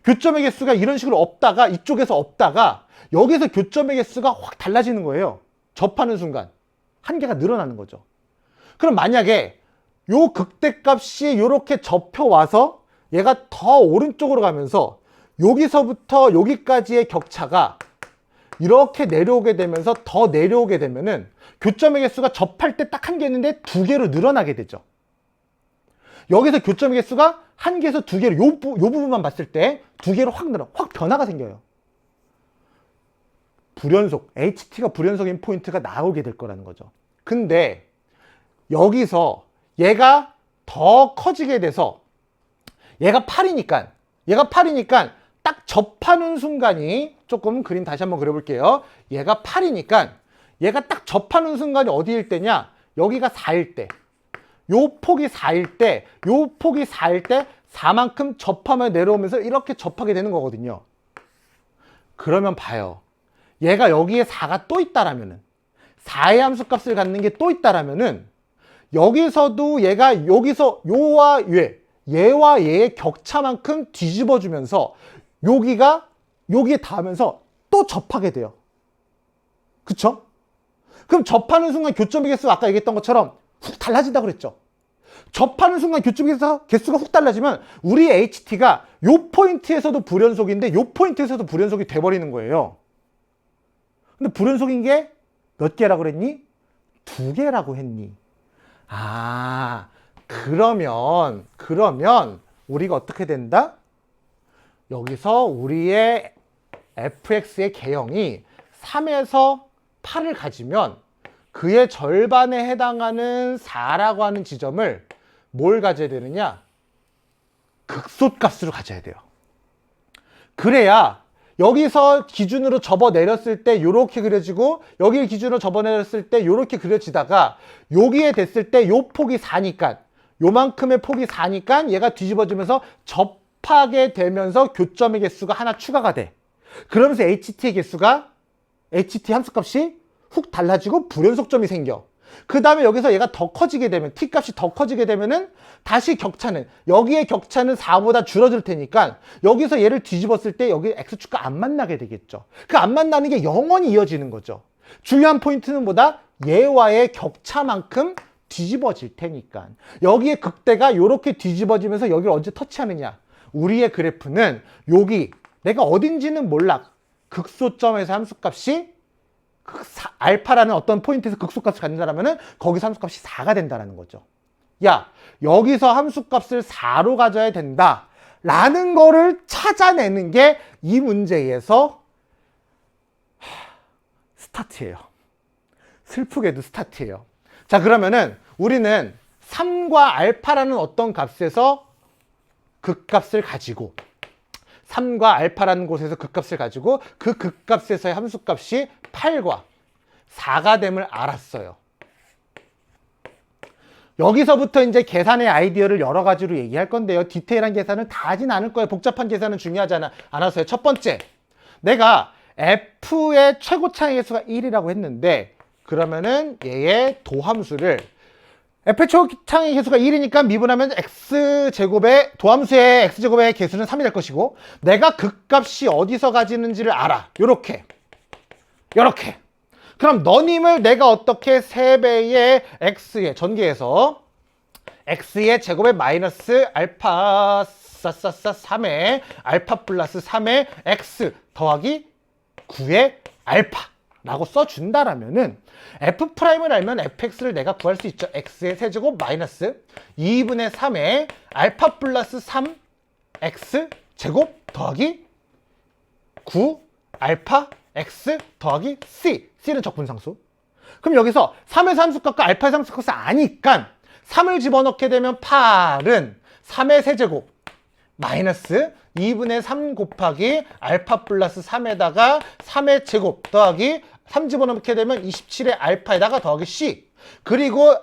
교점의 개수가 이런 식으로 없다가 이쪽에서 없다가 여기서 교점의 개수가 확 달라지는 거예요. 접하는 순간 1개가 늘어나는 거죠. 그럼 만약에 요 극대값이 이렇게 접혀와서 얘가 더 오른쪽으로 가면서 여기서부터 여기까지의 격차가 이렇게 내려오게 되면서 더 내려오게 되면은 교점의 개수가 접할 때 딱 1개 있는데 2개로 늘어나게 되죠. 여기서 교점의 개수가 1개에서 2개로 요 부분만 봤을 때 2개로 확 변화가 생겨요. 불연속, HT가 불연속인 포인트가 나오게 될 거라는 거죠. 근데 여기서 얘가 더 커지게 돼서 얘가 8이니까 딱 접하는 순간이 조금 그림 다시 한번 그려볼게요. 얘가 8이니까 얘가 딱 접하는 순간이 어디일 때냐? 여기가 4일 때. 요 폭이 4일 때, 요 폭이 4일 때 4만큼 접하며 내려오면서 이렇게 접하게 되는 거거든요. 그러면 봐요. 얘가 여기에 4가 또 있다라면은 4의 함수값을 갖는 게 또 있다라면은 여기서도 얘가 여기서 요와 얘와 얘의 격차만큼 뒤집어주면서 여기에 닿으면서 또 접하게 돼요. 그쵸? 그럼 접하는 순간 교점의 개수가 아까 얘기했던 것처럼 훅 달라진다고 그랬죠. 접하는 순간 교점의 개수가 훅 달라지면 우리 HT가 요 포인트에서도 불연속인데 요 포인트에서도 불연속이 돼버리는 거예요. 근데 불연속인 게 몇 개라고 그랬니? 2개라고 했니? 아, 그러면 우리가 어떻게 된다? 여기서 우리의 fx의 개형이 3에서 8을 가지면 그의 절반에 해당하는 4라고 하는 지점을 뭘 가져야 되느냐? 극소값으로 가져야 돼요. 그래야 여기서 기준으로 접어 내렸을 때 이렇게 그려지고 여기를 기준으로 접어 내렸을 때 이렇게 그려지다가 여기에 됐을 때 요 폭이 4니까 요만큼의 폭이 4니까 얘가 뒤집어지면서 접하게 되면서 교점의 개수가 하나 추가가 돼. 그러면서 HT의 개수가 HT 함수값이 훅 달라지고 불연속점이 생겨. 그 다음에 여기서 얘가 더 커지게 되면 T값이 더 커지게 되면은 다시 격차는 여기의 격차는 4보다 줄어들 테니까 여기서 얘를 뒤집었을 때 여기 X축과 안 만나게 되겠죠. 그 안 만나는 게 영원히 이어지는 거죠. 중요한 포인트는 뭐다? 얘와의 격차만큼 뒤집어질 테니까 여기의 극대가 이렇게 뒤집어지면서 여기를 언제 터치하느냐. 우리의 그래프는 여기 내가 어딘지는 몰라. 극소점에서 함수값이 알파라는 어떤 포인트에서 극소값을 갖는다라면은 거기서 함수값이 4가 된다라는 거죠. 야, 여기서 함수값을 4로 가져야 된다 라는 거를 찾아내는 게 이 문제에서 스타트예요. 슬프게도 스타트예요. 자, 그러면은 우리는 3과 알파라는 어떤 값에서 극값을 가지고 3과 알파라는 곳에서 극값을 가지고 그 극값에서의 함수값이 8과 4가 됨을 알았어요. 여기서부터 이제 계산의 아이디어를 여러 가지로 얘기할 건데요. 디테일한 계산을 다 하진 않을 거예요. 복잡한 계산은 중요하지 않아서요. 첫 번째, 내가 f의 최고차의 개수가 1이라고 했는데 그러면은 얘의 도함수를 f의 최고차의 개수가 1이니까 미분하면 x제곱의 도함수의 x제곱의 개수는 3이 될 것이고 내가 극값이 어디서 가지는지를 알아. 요렇게 그럼 너님을 내가 어떻게 3배의 x의 전개해서 x의 제곱의 마이너스 알파 3의 알파 플러스 3의 x 더하기 9의 알파 라고 써준다라면은 f'을 알면 fx를 내가 구할 수 있죠. x의 세제곱 마이너스 2분의 3의 알파 플러스 3x 제곱 더하기 9 알파 x 더하기 c는 적분상수. 그럼 여기서 3의 함수값과 알파의 함수값을 아니까 3을 집어넣게 되면 8은 3의 세제곱 마이너스 2분의 3 곱하기 알파 플러스 3에다가 3의 제곱 더하기 3 집어넣게 되면 27의 알파에다가 더하기 c. 그리고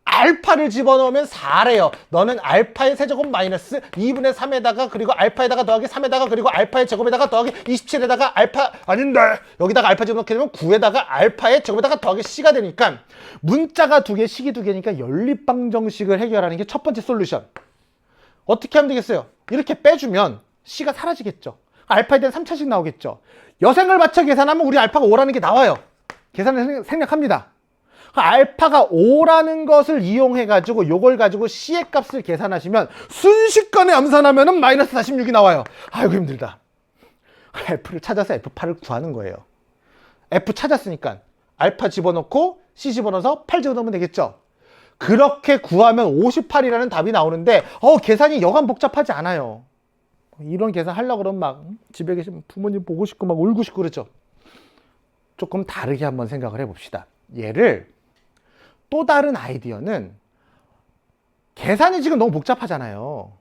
알파를 집어넣으면 4래요. 너는 알파의 세제곱 마이너스 2분의 3에다가 그리고 알파에다가 더하기 3에다가 그리고 알파의 제곱에다가 더하기 27에다가 알파 아닌데 여기다가 알파 집어넣게 되면 9에다가 알파의 제곱에다가 더하기 c가 되니까 문자가 2개 식이 2개니까 연립방정식을 해결하는 게 첫 번째 솔루션. 어떻게 하면 되겠어요? 이렇게 빼주면 c가 사라지겠죠. 알파에 대한 3차식 나오겠죠. 여생을 맞춰 계산하면 우리 알파가 5라는 게 나와요. 계산을 생략합니다. 알파가 5라는 것을 이용해가지고 요걸 가지고 c의 값을 계산하시면 순식간에 암산하면 마이너스 46이 나와요. 아이고 힘들다. f를 찾아서 f8을 구하는 거예요. f 찾았으니까 알파 집어넣고 c 집어넣어서 8 집어넣으면 되겠죠. 그렇게 구하면 58이라는 답이 나오는데 계산이 여간 복잡하지 않아요. 이런 계산 하려고 그러면 막 집에 계시면 부모님 보고 싶고 막 울고 싶고 그러죠. 조금 다르게 한번 생각을 해봅시다. 얘를 또 다른 아이디어는 계산이 지금 너무 복잡하잖아요.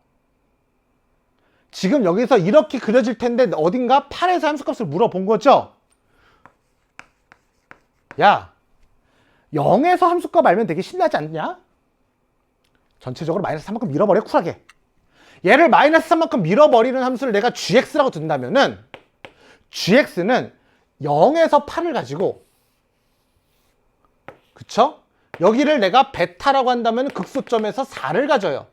지금 여기서 이렇게 그려질 텐데 어딘가 8에서 함수값을 물어본 거죠? 야, 0에서 함수값 알면 되게 신나지 않냐? 전체적으로 마이너스 3만큼 밀어버려, 쿨하게. 얘를 마이너스 3만큼 밀어버리는 함수를 내가 gx라고 둔다면은 gx는 0에서 8을 가지고, 그쵸? 여기를 내가 베타라고 한다면 극소점에서 4를 가져요.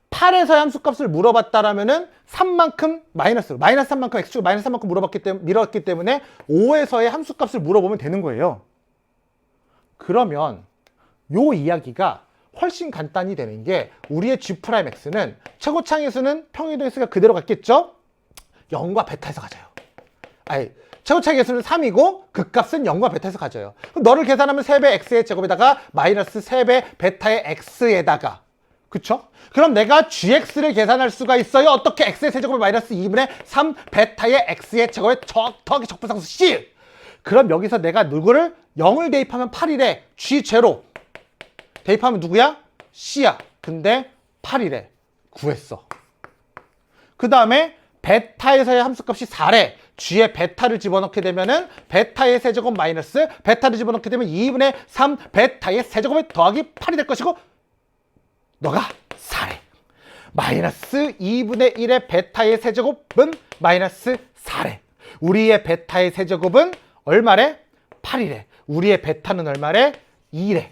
8에서의 함수값을 물어봤다라면은 3만큼 마이너스 3만큼 x축 마이너스 3만큼 밀었기 때문에 5에서의 함수값을 물어보면 되는 거예요. 그러면 요 이야기가 훨씬 간단히 되는 게 우리의 g'x는 최고차항의 수는 평행이동의 수가 그대로 갔겠죠? 0과 베타에서 가져요. 아니, 최고차항의 수는 3이고 극값은 0과 베타에서 가져요. 그럼 너를 계산하면 3배 x의 제곱에다가 마이너스 3배 베타의 x에다가, 그쵸? 그럼 내가 gx를 계산할 수가 있어요. 어떻게? x의 세제곱에 마이너스 2분의 3 베타의 x의 제곱에 더하기 적분상수 c. 그럼 여기서 내가 누구를 0을 대입하면 8이래. g0 대입하면 누구야? c야. 근데 8이래. 구했어. 그 다음에 베타에서의 함수값이 4래. g에 베타를 집어넣게 되면은 베타의 세제곱 마이너스 베타를 집어넣게 되면 2분의 3 베타의 세제곱에 더하기 8이 될 것이고, 너가 4래. 마이너스 2분의 1의 베타의 세제곱은 마이너스 4래. 우리의 베타의 세제곱은 얼마래? 8이래. 우리의 베타는 얼마래? 2래.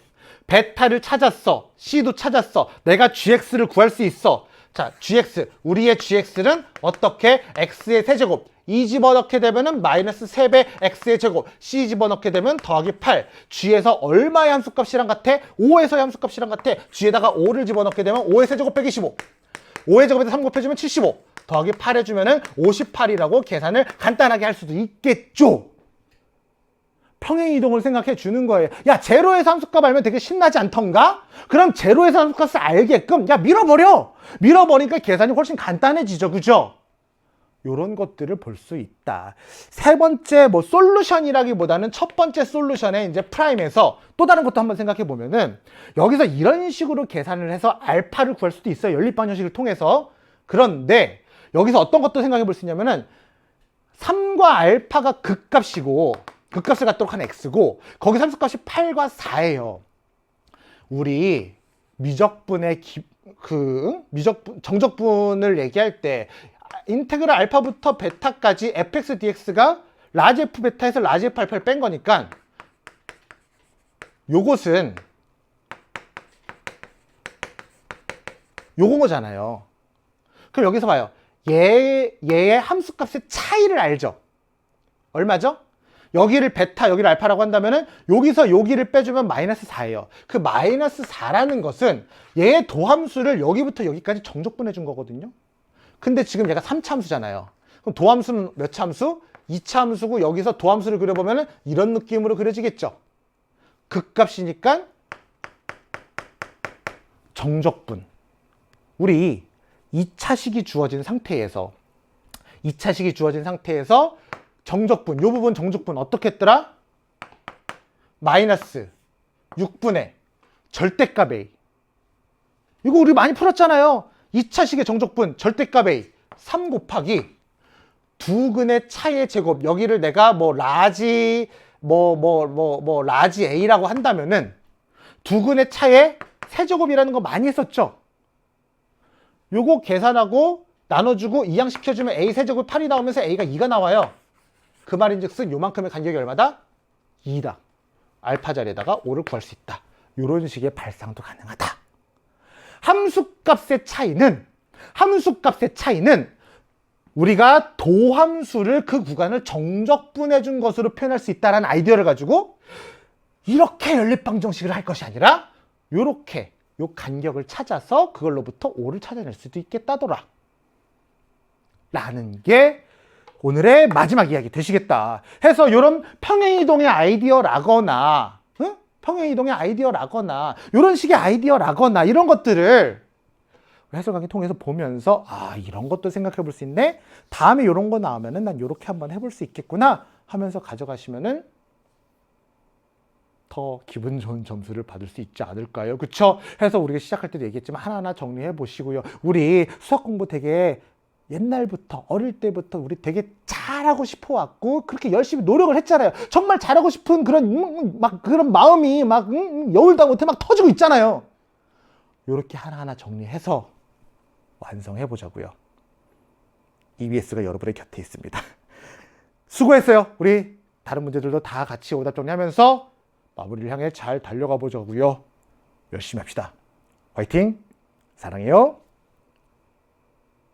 베타를 찾았어. C도 찾았어. 내가 gx를 구할 수 있어. 자, gx. 우리의 gx는 어떻게? x의 세제곱. 2 집어넣게 되면은 마이너스 3배 x의 제곱. c 집어넣게 되면 더하기 8. g에서 얼마의 함수값이랑 같아? 5에서의 함수값이랑 같아. g에다가 5를 집어넣게 되면 5의 세제곱 빼기 15. 5의 제곱에다 3 곱해주면 75. 더하기 8 해주면은 58이라고 계산을 간단하게 할 수도 있겠죠. 평행이동을 생각해 주는 거예요. 야, 제로에서 함수값 알면 되게 신나지 않던가? 그럼 제로에서 함수값을 알게끔 야 밀어버려. 밀어버리니까 계산이 훨씬 간단해지죠. 그죠? 요런 것들을 볼 수 있다. 세 번째 뭐 솔루션이라기보다는 첫 번째 솔루션의 이제 프라임에서 또 다른 것도 한번 생각해 보면은 여기서 이런 식으로 계산을 해서 알파를 구할 수도 있어요. 연립방정식을 통해서. 그런데 여기서 어떤 것도 생각해 볼 수 있냐면은 3과 알파가 극값이고 극값을 갖도록 한 x고 거기 함수값이 8과 4예요. 우리 미적분의 정적분을 얘기할 때 인테그랄 알파부터 베타까지 fx dx가 라지 f 베타에서 라지 f 알파를 뺀 거니까 요것은 요건 거잖아요. 그럼 여기서 봐요. 얘의 함수값의 차이를 알죠? 얼마죠? 여기를 베타, 여기를 알파라고 한다면은 여기서 여기를 빼주면 마이너스 4예요. 그 마이너스 4라는 것은 얘의 도함수를 여기부터 여기까지 정적분해 준 거거든요. 근데 지금 얘가 3차 함수잖아요. 그럼 도함수는 몇 차 함수? 2차 함수고 여기서 도함수를 그려보면은 이런 느낌으로 그려지겠죠. 극값이니까 정적분. 우리 2차식이 주어진 상태에서 정적분, 이 부분 정적분 어떻게 했더라? 마이너스 6분의 절대값 A. 이거 우리 많이 풀었잖아요. 2차식의 정적분 절대값 A 3 곱하기 두근의 차의 제곱. 여기를 내가 뭐 라지 라지 A라고 한다면은 두근의 차의 세제곱이라는 거 많이 했었죠. 요거 계산하고 나눠주고 이항시켜주면 A 세제곱 8이 나오면서 A가 2가 나와요. 그 말인즉슨 요만큼의 간격이 얼마다? 2다. 알파 자리에다가 5를 구할 수 있다. 요런 식의 발상도 가능하다. 함수값의 차이는 우리가 도함수를 그 구간을 정적분해 준 것으로 표현할 수 있다는 아이디어를 가지고 이렇게 연립방정식을 할 것이 아니라 요렇게 요 간격을 찾아서 그걸로부터 5를 찾아낼 수도 있겠다더라. 라는 게 오늘의 마지막 이야기 되시겠다. 해서 이런 평행이동의 아이디어라거나 이런 식의 아이디어라거나 이런 것들을 해설 강의 통해서 보면서 이런 것도 생각해 볼 수 있네. 다음에 이런 거 나오면은 난 이렇게 한번 해볼 수 있겠구나 하면서 가져가시면은 더 기분 좋은 점수를 받을 수 있지 않을까요? 그쵸? 해서 우리가 시작할 때도 얘기했지만 하나하나 정리해 보시고요. 우리 수학 공부 되게 옛날부터 어릴 때부터 우리 되게 잘하고 싶어 왔고 그렇게 열심히 노력을 했잖아요. 정말 잘하고 싶은 그런 막 그런 마음이 막 여울도 못해 막 터지고 있잖아요. 이렇게 하나하나 정리해서 완성해 보자고요. EBS가 여러분의 곁에 있습니다. 수고했어요. 우리 다른 문제들도 다 같이 오답 정리하면서 마무리를 향해 잘 달려가 보자고요. 열심히 합시다. 화이팅! 사랑해요.